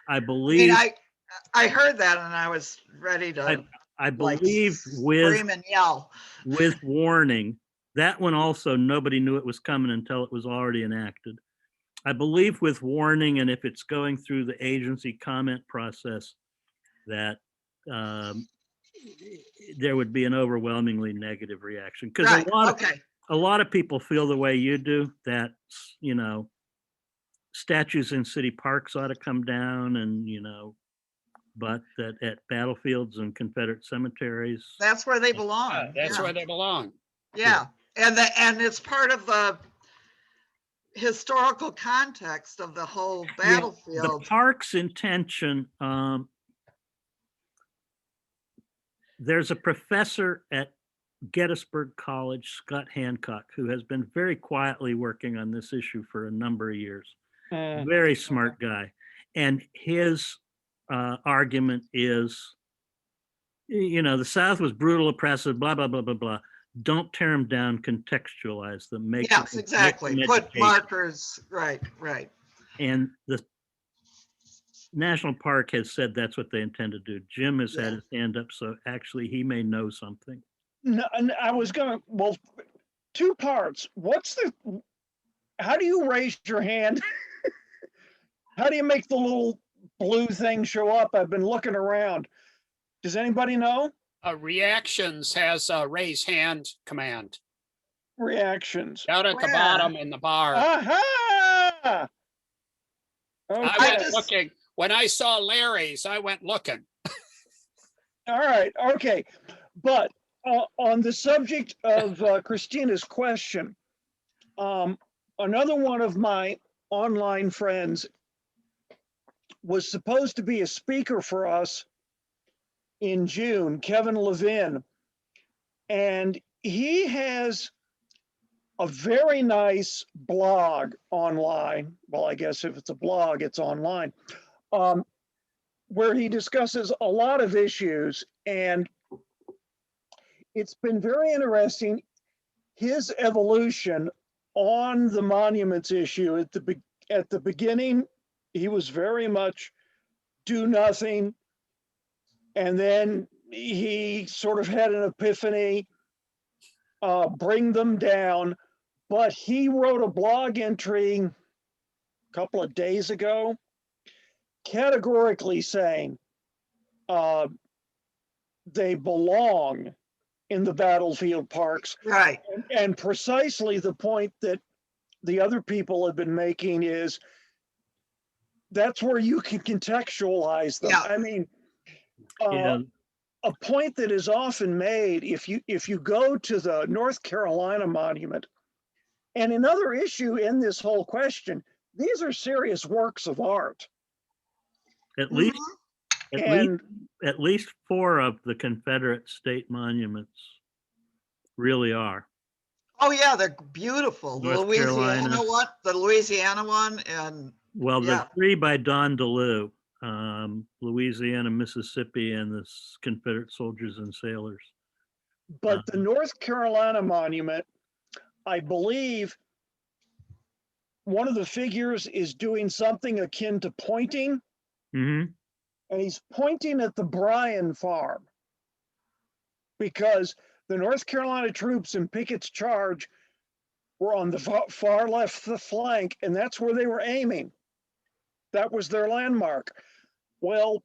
I believe. I heard that and I was ready to I believe with scream and yell. With warning. That one also, nobody knew it was coming until it was already enacted. I believe with warning, and if it's going through the agency comment process, that there would be an overwhelmingly negative reaction. Because Right. a lot of people feel the way you do, that, statues in city parks ought to come down, and, but that at battlefields and Confederate cemeteries. That's where they belong. That's where they belong. Yeah. And it's part of the historical context of the whole battlefield. The park's intention, there's a professor at Gettysburg College, Scott Hancock, who has been very quietly working on this issue for a number of years. Very smart guy. And his argument is, the South was brutal, oppressive, blah, blah, blah, blah, blah. Don't tear them down, contextualize them. Yes, exactly. Put markers, right. And National Park has said that's what they intend to do. Jim has had Yeah. his hand up, so actually he may know something. No, and I was gonna, well, two parts. How do you raise your hand? How do you make the little blue thing show up? I've been looking around. Does anybody know? Reactions has a raise hand command Reactions. down at the Where? bottom in the bar. Aha! I Okay, went just- looking. When I saw Larry's, I went looking. all right, okay. But on the subject of Christina's question, another one of my online friends was supposed to be a speaker for us in June, Kevin Levin. And he has a very nice blog online. Well, I guess if it's a blog, it's online, where he discusses a lot of issues. And it's been very interesting, his evolution on the monuments issue. At the beginning, he was very much do nothing. And then he sort of had an epiphany, bring them down. But he wrote a blog entry a couple of days ago, categorically saying they belong in the battlefield parks. Right. And precisely the point that the other people have been making is that's where you can contextualize them. Yeah. I mean, Yeah, a point that is often made if you go to the North Carolina monument, and another issue in this whole question, these are serious works of art. at least, Mhm. And at least 4 of the Confederate state monuments really are. Oh, yeah, they're beautiful. The North Louisiana Carolina. one, the Louisiana one, and Well, the Yeah. 3 by Don DeLue, Louisiana, Mississippi, and the Confederate soldiers and sailors. but the North Carolina monument, I believe one of the figures is doing something akin to pointing, Hmm. and he's pointing at the Bryan farm because the North Carolina troops in Pickett's charge were on the far left flank, and that's where they were aiming. That was their landmark. Well,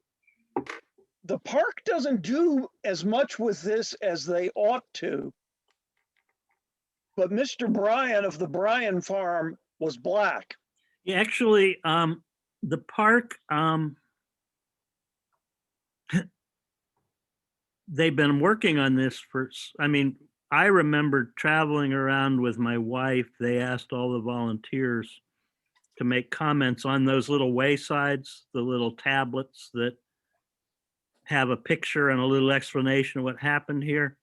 the park doesn't do as much with this as they ought to. But Mr. Bryan of the Bryan farm was black. Yeah, actually, the park, they've been working on this I mean, I remember traveling around with my wife. They asked all the volunteers to make comments on those little waysides, the little tablets that have a picture and a little explanation of what happened here.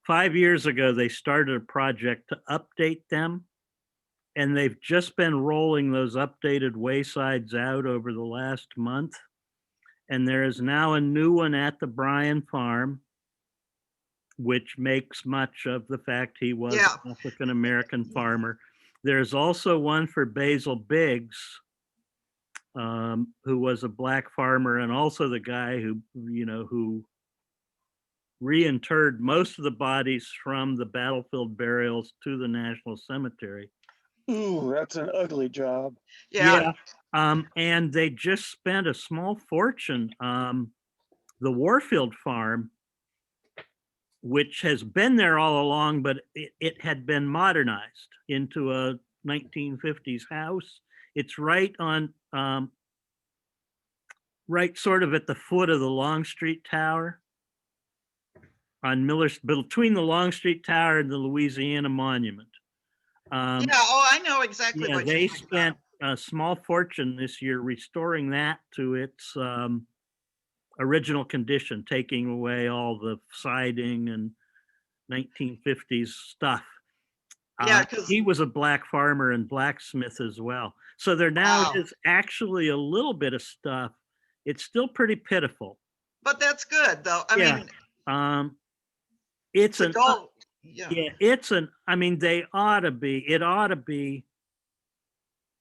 5 years ago, they started a project to update them. And they've just been rolling those updated waysides out over the last month. And there is now a new one at the Bryan farm, which makes much of the fact he was Yeah. an African-American farmer. There's also one for Basil Biggs, who was a black farmer and also the guy who reinterred most of the bodies from the battlefield burials to the National Cemetery. Ooh, that's an ugly job. yeah, And they just spent a small fortune. The Warfield farm, which has been there all along, but it had been modernized into a 1950s house. It's right on, right sort of at the foot of the Longstreet Tower on between the Longstreet Tower and the Louisiana Monument. yeah. Oh, I know exactly Yeah, what they you're talking about. spent a small fortune this year restoring that to its original condition, taking away all the siding and 1950s stuff. Yeah, 'cause- he was a black farmer and blacksmith as well. So there now Wow. is actually a little bit of stuff. It's still pretty pitiful. But that's good, though. I Yeah. mean, It's to an go, yeah, yeah, I mean, it ought to be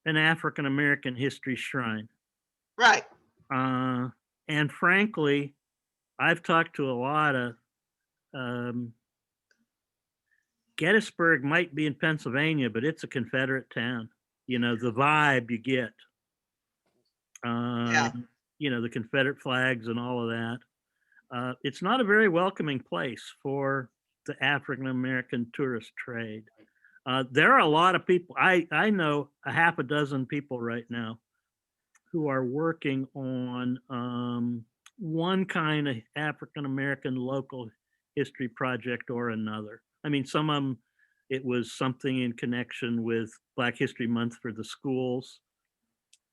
an African American history shrine. right. And frankly, I've talked to a lot of, Gettysburg might be in Pennsylvania, but it's a Confederate town. You know, the vibe you get. Yeah. You know, the Confederate flags and all of that. It's not a very welcoming place for the African American tourist trade. There are a lot of people. I know a half a dozen people right now who are working on one kind of African American local history project or another. I mean, some of them, it was something in connection with Black History Month for the schools.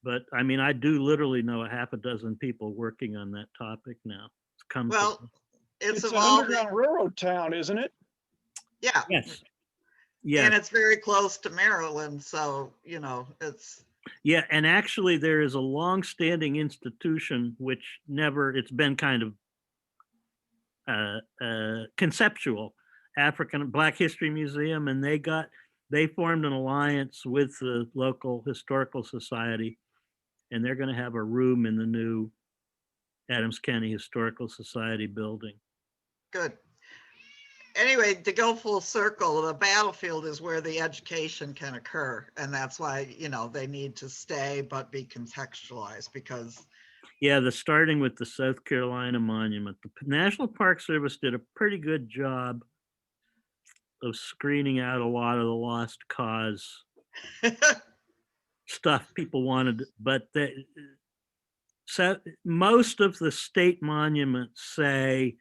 But I mean, I do literally know a half a dozen people working on that topic now. It's come to Well, it's It's an evolving. underground railroad town, isn't it? Yeah. yes, And yes, it's very close to Maryland. So, you know, it's, yeah. And actually, there is a long-standing institution which never. It's been kind of conceptual, African Black History Museum, and they formed an alliance with the local historical society, and they're going to have a room in the new Adams County Historical Society building. good. Anyway, to go full circle, the battlefield is where the education can occur. And that's why, you know, they need to stay but be contextualized because, Yeah, starting with the South Carolina monument. The National Park Service did a pretty good job of screening out a lot of the lost cause stuff people wanted, but so most of the state monuments say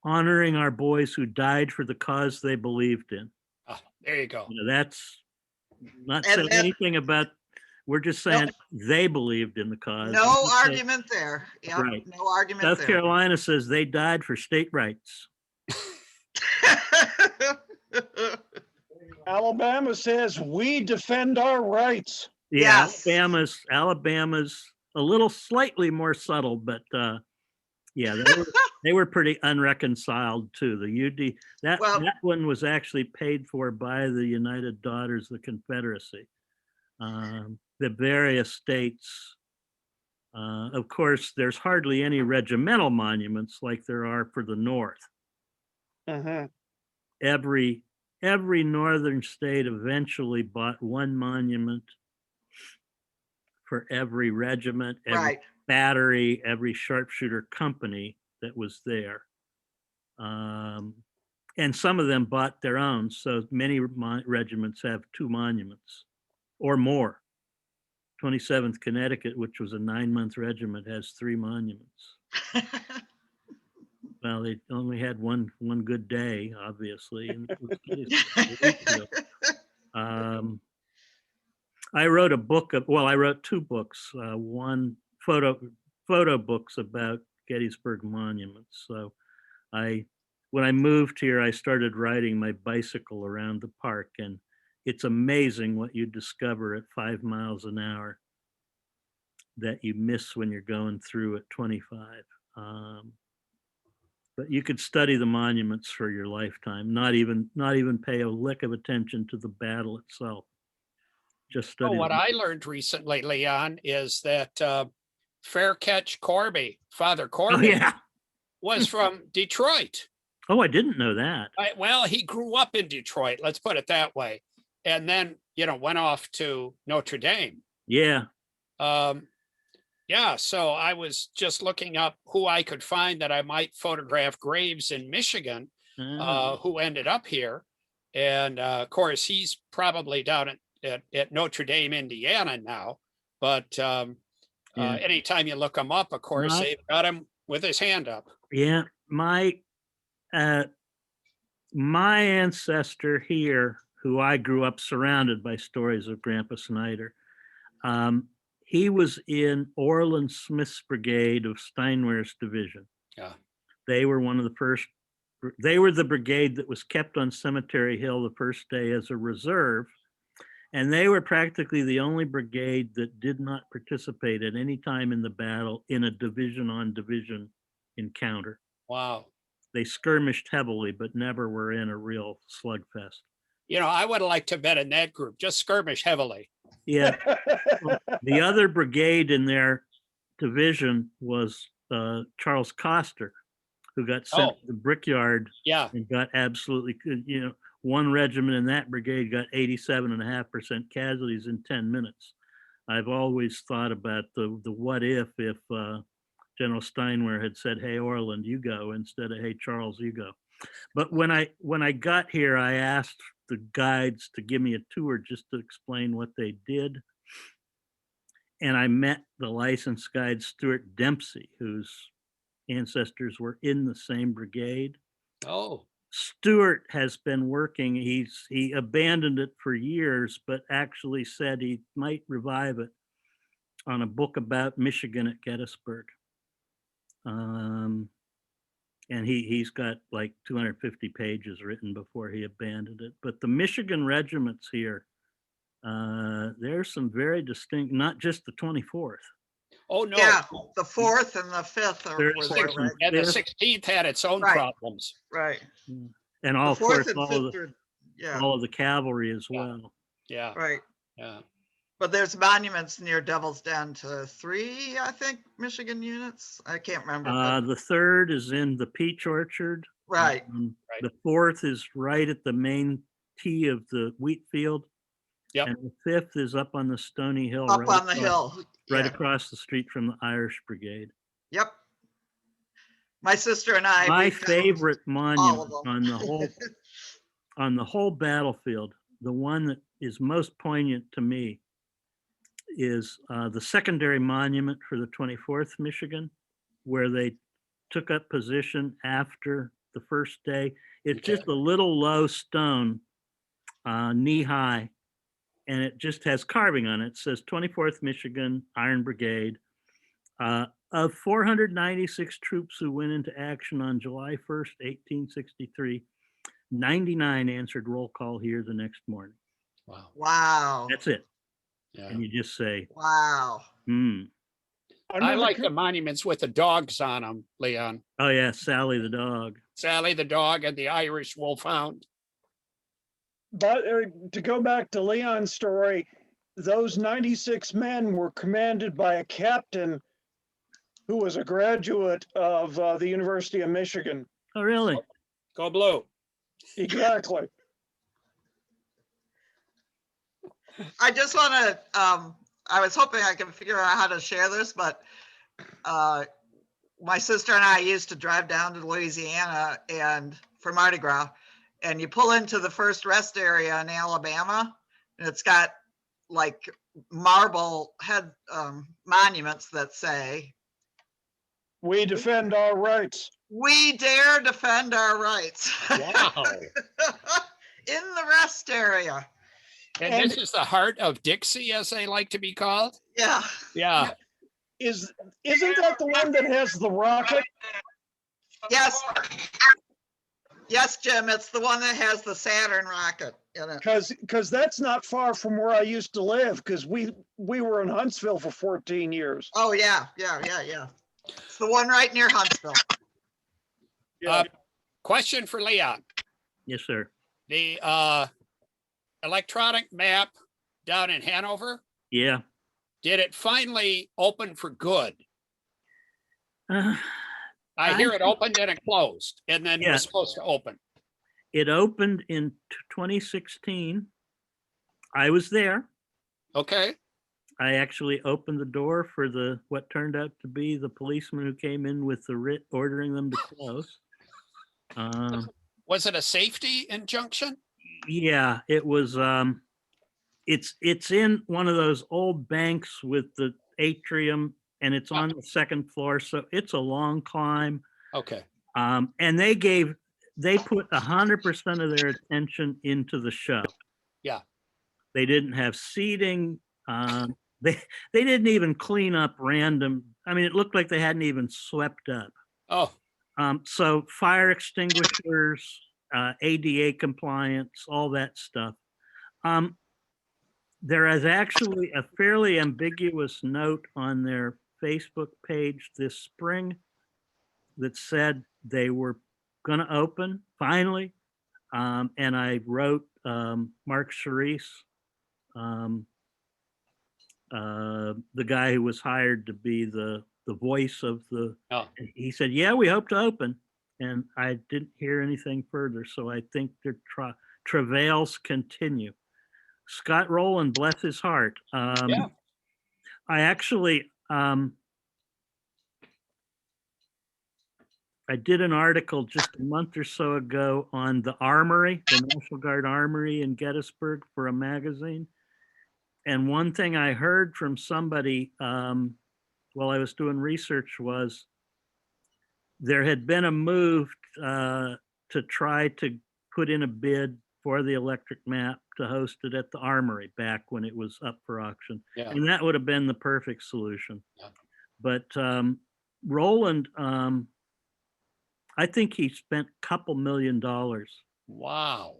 honoring our boys who died for the cause they believed in. Ah, there you go. You know, that's not And saying that- anything about, we're just saying they believed in the cause. no We're not saying- argument there. Yep, Right. no argument South there. Carolina says they died for state rights. Alabama says we defend our rights. Yeah, Yes. Alabama's a little slightly more subtle, but yeah, they were pretty unreconciled too. The UD that Well- that one was actually paid for by the United Daughters of the Confederacy. The various states, of course, there's hardly any regimental monuments like there are for the North. Mhm. Every northern state eventually bought one monument for every regiment, every Right. battery, every sharpshooter company that was there. And some of them bought their own. So many regiments have two monuments or more. 27th Connecticut, which was a 9-month regiment, has 3 monuments. Well, they only had one good day, obviously. And it was Gettysburg. I wrote a book I wrote 2 books. One photo books about Gettysburg monuments. So when I moved here, I started riding my bicycle around the park, and it's amazing what you discover at 5 miles an hour that you miss when you're going through at 25. But you could study the monuments for your lifetime, not even pay a lick of attention to the battle itself. Just study. What I learned recently, Leon, is that Fair Catch Corby, Father Corby, yeah. was from Detroit. Oh, I didn't know that. Well, he grew up in Detroit, let's put it that way. And then, went off to Notre Dame. Yeah. Yeah, so I was just looking up who I could find that I might photograph graves in Michigan who ended up here. And of course, he's probably down at Notre Dame, Indiana now. But anytime you look him up, of course, they've got him with his hand up. Yeah, my ancestor here, who I grew up surrounded by stories of Grandpa Snyder, he was in Orland Smith's brigade of Steinwehr's division. Yeah. They were one of the first, they were the brigade that was kept on Cemetery Hill the first day as a reserve. And they were practically the only brigade that did not participate at any time in the battle in a division on division encounter. Wow. They skirmished heavily, but never were in a real slugfest. I would have liked to have been in that group, just skirmish heavily. Yeah. The other brigade in their division was Charles Coster, who got sent Oh. to the Brickyard Yeah. and got absolutely, one regiment in that brigade got 87.5% casualties in 10 minutes. I've always thought about the what if General Steinwehr had said, "Hey, Orland, you go," instead of, "Hey, Charles, you go." But when I got here, I asked the guides to give me a tour just to explain what they did. And I met the license guide, Stuart Dempsey, whose ancestors were in the same brigade. Oh, Stuart has been working, he abandoned it for years, but actually said he might revive it on a book about Michigan at Gettysburg. And he's got like 250 pages written before he abandoned it. But the Michigan regiments here, there's some very distinct, not just the 24th. oh no. Yeah, the 4th and the 5th are There's were six there, and right? And the fifth. 16th had its own Right. problems. Right. And The all, of 4th course, and all 5th of are, yeah, the cavalry as Yeah. well. Yeah. right. Yeah. But there's monuments near Devil's Den to 3, I think, Michigan units. I can't remember. But, The third is in the Peach Orchard. right. Right. The fourth is right at the main tee of the wheat field. Yep. And the fifth is up on the Stony Hill. Up right on the across- hill. Right Yeah. across the street from the Irish Brigade. Yep. My sister and I. My we found favorite all monument of them. on the whole battlefield, the one that is most poignant to me, is the secondary monument for the 24th Michigan, where they took up position after the first day. It's Okay. just a little low stone, knee high, and it just has carving on it. It says 24th Michigan Iron Brigade. Of 496 troops who went into action on July 1st, 1863, 99 answered roll call here the next morning. Wow. Wow. That's it. Yeah. And you just say, Wow. I like the monuments with the dogs on them, Leon. oh yeah, Sally the dog. Sally the dog and the Irish wolfhound. But to go back to Leon's story, those 96 men were commanded by a captain who was a graduate of the University of Michigan. Oh, really? Go blue. Exactly. I just want to, I was hoping I could figure out how to share this, but my sister and I used to drive down to Louisiana and for Mardi Gras, and you pull into the first rest area in Alabama, and it's got like marble head monuments that say, We defend our rights. "We dare defend our rights." Wow. In the rest area. And this is the heart of Dixie, as they like to be called. Yeah. Yeah. Isn't that the one that has the rocket? Yes. Yes, Jim, it's the one that has the Saturn rocket in it. Because that's not far from where I used to live, because we were in Huntsville for 14 years. Oh, yeah. It's the one right near Huntsville. Question for Leon. Yes, sir. The electronic map down in Hanover, Yeah. did it finally open for good? Uh, I hear it opened and it closed and then Yeah. was supposed to open. it opened in 2016. I was there. Okay. I actually opened the door for what turned out to be the policeman who came in with the writ ordering them to close. Was it a safety injunction? Yeah, it was. It's in one of those old banks with the atrium, and it's on the second floor, so it's a long climb. Okay. And they put 100% of their attention into the show. Yeah. They didn't have seating. They didn't even clean up random. I mean, it looked like they hadn't even swept up. Oh, So fire extinguishers, ADA compliance, all that stuff. There is actually a fairly ambiguous note on their Facebook page this spring that said they were going to open finally. And I wrote Mark Charisse, the guy who was hired to be the the voice of the, Oh. he said, yeah, we hope to open. And I didn't hear anything further. So I think their travails continue. Scott Rowland, bless his heart. Yeah. I actually, I did an article just a month or so ago on the Armory, the National Guard Armory in Gettysburg for a magazine. And one thing I heard from somebody while I was doing research was there had been a move to try to put in a bid for the electric map to host it at the Armory back when it was up for auction. Yeah. And that would have been the perfect solution. Yeah. But Roland, I think he spent a couple $1 million. Wow.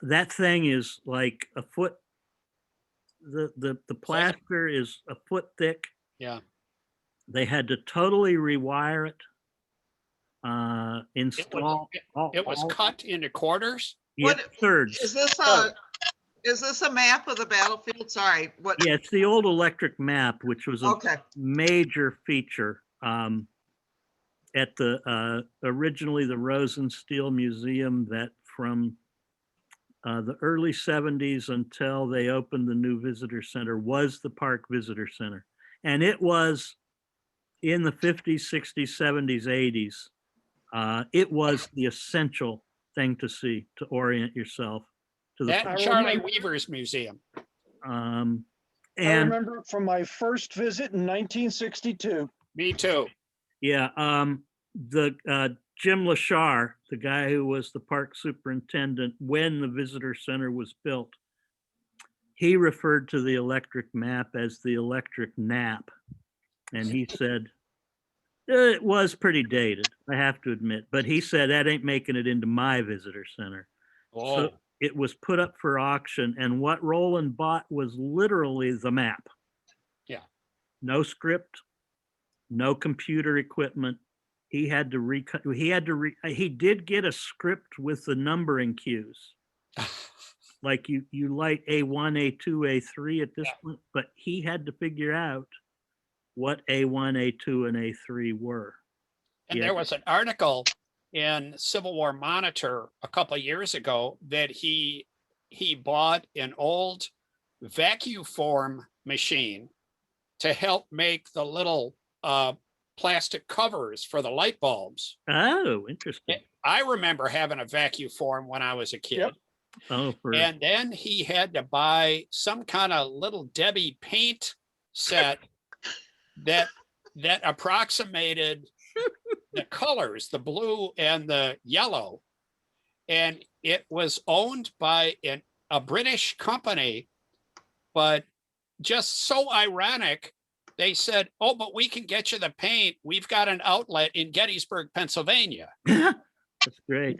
That thing is like a foot. The plaster is a foot thick. Yeah. They had to totally rewire it. Install. It was cut into quarters. Yeah, What- thirds. Is this a map of the battlefield? Sorry, what? Yeah, it's the old electric map, which was a Okay, major feature at the originally the Rosenstiel Museum that from the early 70s until they opened the new visitor center was the Park Visitor Center. And it was in the 50s, 60s, 70s, 80s. It was the essential thing to see to orient yourself to the That I and Charlie remember- Weaver's museum. I and remember it from my first visit in 1962. Me too. yeah, the Jim Lashar, the guy who was the park superintendent when the visitor center was built, he referred to the electric map as the electric nap. And he said, it was pretty dated, I have to admit, but he said that ain't making it into my visitor center. Oh, So it was put up for auction, and what Roland bought was literally the map. Yeah. No script, no computer equipment. He had to he did get a script with the numbering cues. Like you light A1, A2, A3 at this point, but he had to figure out what A1, A2, and A3 were. and Yeah. there was an article in Civil War Monitor a couple of years ago that he bought an old vacuum form machine to help make the little plastic covers for the light bulbs. Oh, interesting. I remember having a vacuum form when I was a kid. Yep. Oh, And then he had to buy some kind of little Debbie paint set that approximated the colors, the blue and the yellow. And it was owned by a British company, but just so ironic, they said, oh, but we can get you the paint. We've got an outlet in Gettysburg, Pennsylvania. That's great.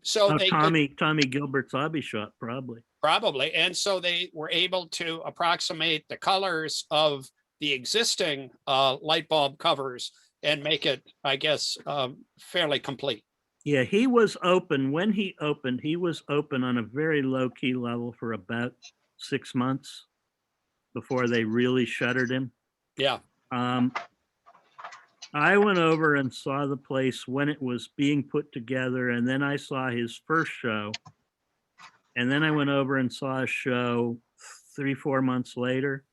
So Oh, they could Tommy Gilbert's hobby shop, probably. probably, and so they were able to approximate the colors of the existing light bulb covers and make it, I guess, fairly complete. Yeah, he was open. When he opened, he was open on a very low key level for about 6 months before they really shuttered him. Yeah. I went over and saw the place when it was being put together, and then I saw his first show. And then I went over and saw a show 3-4 months later.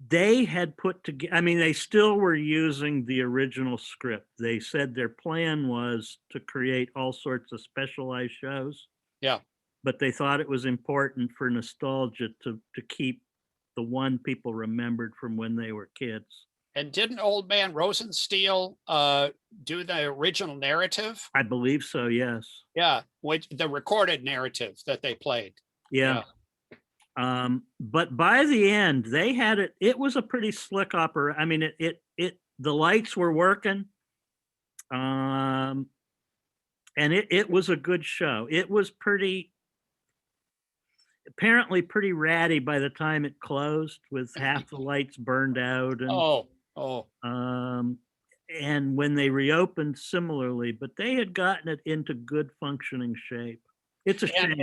They had put together, I mean, they still were using the original script. They said their plan was to create all sorts of specialized shows. Yeah. But they thought it was important for nostalgia to keep the one people remembered from when they were kids. And didn't Old Man Rosenstiel do the original narrative? I believe so, yes. Yeah, which the recorded narrative that they played. Yeah. But by the end, they had it. It was a pretty slick opera. I mean, the lights were working, and it was a good show. It was apparently pretty ratty by the time it closed, with half the lights burned out, and and when they reopened, similarly. But they had gotten it into good functioning shape. It's a shame.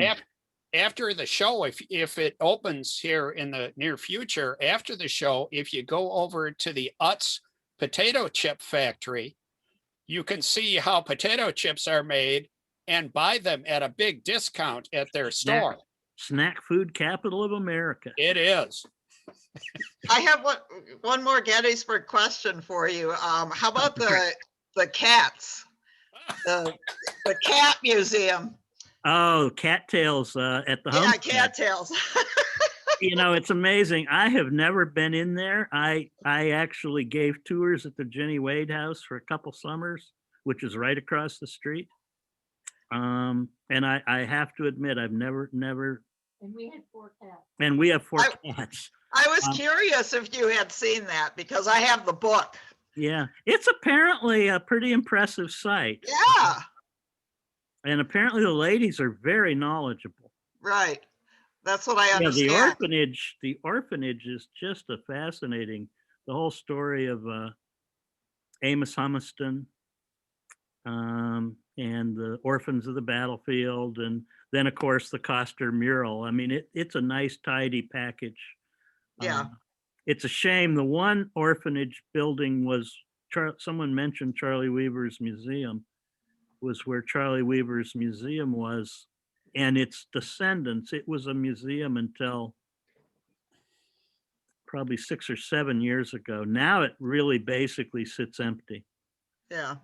after the show, if it opens here in the near future, after the show, if you go over to the Utz potato chip factory, you can see how potato chips are made and buy them at a big discount at their store. Snack food capital of America. It is. I have one more Gettysburg question for you. How about the cats? The cat museum. Oh, cattails at the Yeah, homestead. cattails. You know, it's amazing. I have never been in there. I actually gave tours at the Jenny Wade house for a couple summers, which is right across the street. And I have to admit, I've never. And we had 4 cats. And we have 4 cats. I was curious if you had seen that because I have the book. Yeah, it's apparently a pretty impressive site. Yeah, And apparently the ladies are very knowledgeable. right. That's what I Yeah, understand. the orphanage is just a fascinating, the whole story of Amos Humiston and the Orphans of the Battlefield. And then of course the Coster mural. I mean, it's a nice tidy package. Yeah. It's a shame. The one orphanage building was, someone mentioned Charlie Weaver's museum, was where Charlie Weaver's museum was, and its descendants. It was a museum until probably 6 or 7 years ago. Now it really basically sits empty. Yeah.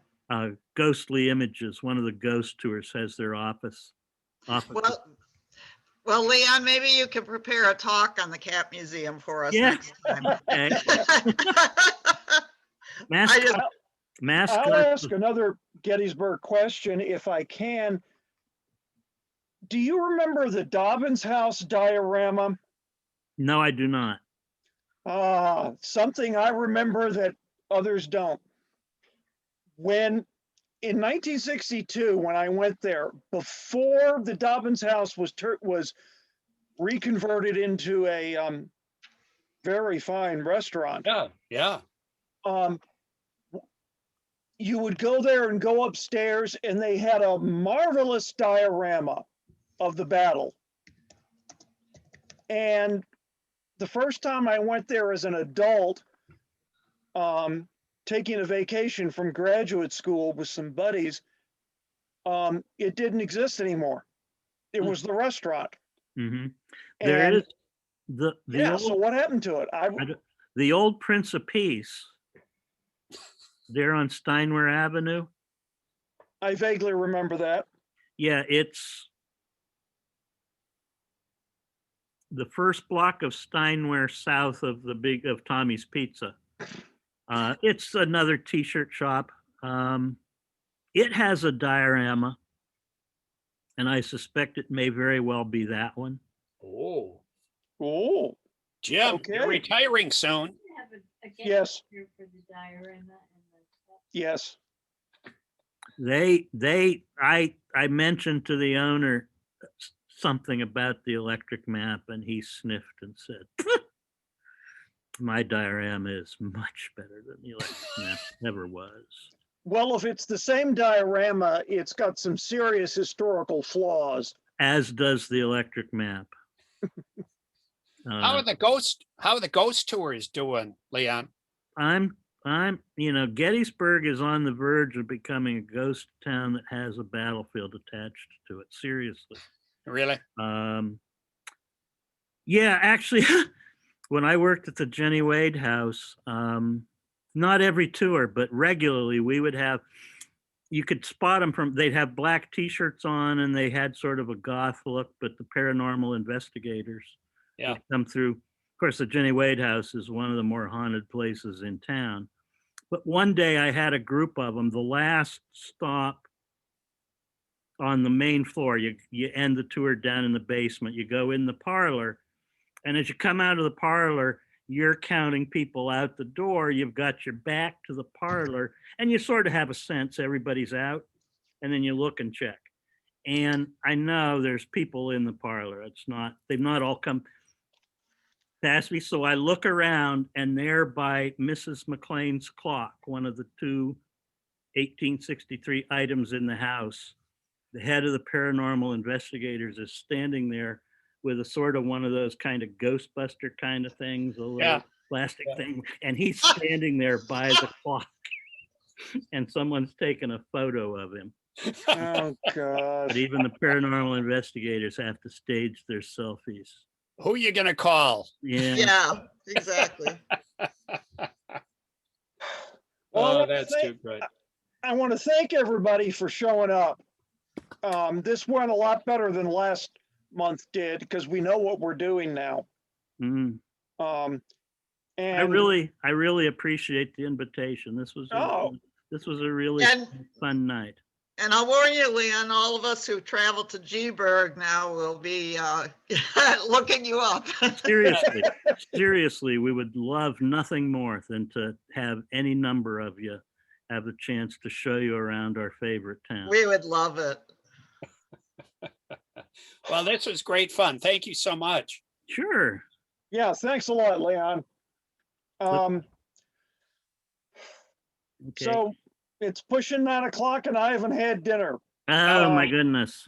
Ghostly Images, one of the ghost tours, has their office. Well, Leon, maybe you could prepare a talk on the Cat Museum for us Yeah. next time. Okay. I'll ask another Gettysburg question if I can. Do you remember the Dobbins House diorama? No, I do not. Something I remember that others don't. In 1962, when I went there, before the Dobbins House was reconverted into a very fine restaurant. Yeah, yeah. You would go there and go upstairs, and they had a marvelous diorama of the battle. And the first time I went there as an adult, taking a vacation from graduate school with some buddies, it didn't exist anymore. It was the restaurant. Mm-hmm. And There is the yeah, so old, what happened to it? the old Prince of Peace there on Steinway Avenue. I vaguely remember that. Yeah, it's the first block of Steinway south of of Tommy's Pizza. It's another t-shirt shop. It has a diorama, and I suspect it may very well be that one. Oh, Oh, Jim, Okay. you're retiring soon. We have a Yes. here for the diorama and yes. I mentioned to the owner something about the electric map, and he sniffed and said, my diorama is much better than the electric map ever was. Well, if it's the same diorama, it's got some serious historical flaws. As does the electric map. How are the ghost tours doing, Leon? Gettysburg is on the verge of becoming a ghost town that has a battlefield attached to it. Seriously. Really? Yeah, actually, when I worked at the Jenny Wade house, not every tour, but regularly, we would have, you could spot them they'd have black t-shirts on, and they had sort of a goth look, but the paranormal investigators would come through. Of course, the Jenny Wade house is one of the more haunted places in town. But one day I had a group of them. The last stop on the main floor, you end the tour down in the basement. You go in the parlor, and as you come out of the parlor, you're counting people out the door. You've got your back to the parlor, and you sort of have a sense everybody's out, and then you look and check. And I know there's people in the parlor. They've not all come past me. So I look around, and there by Mrs. McLean's clock, one of the two 1863 items in the house, the head of the paranormal investigators is standing there with a sort of one of those kind of Ghostbuster kind of things, a little Yeah. plastic thing, and he's standing there by the clock, and someone's taking a photo of him. Oh, gosh. But even the paranormal investigators have to stage their selfies. Who you gonna call? Yeah. Yeah, exactly. Well, I Oh, wanna that's thank- too good. I want to thank everybody for showing up. This went a lot better than last month did because we know what we're doing now. Mm. Um, I and really appreciate the invitation. This was Oh. a really And- fun night. And I'll warn you, Leon, all of us who travel to G-Burg now will be looking you up. Seriously, we would love nothing more than to have any number of you have the chance to show you around our favorite town. We would love it. Well, this was great fun. Thank you so much. Sure. yeah, thanks a lot, Leon. Okay. So it's pushing 9 o'clock and I haven't had dinner. Oh my goodness.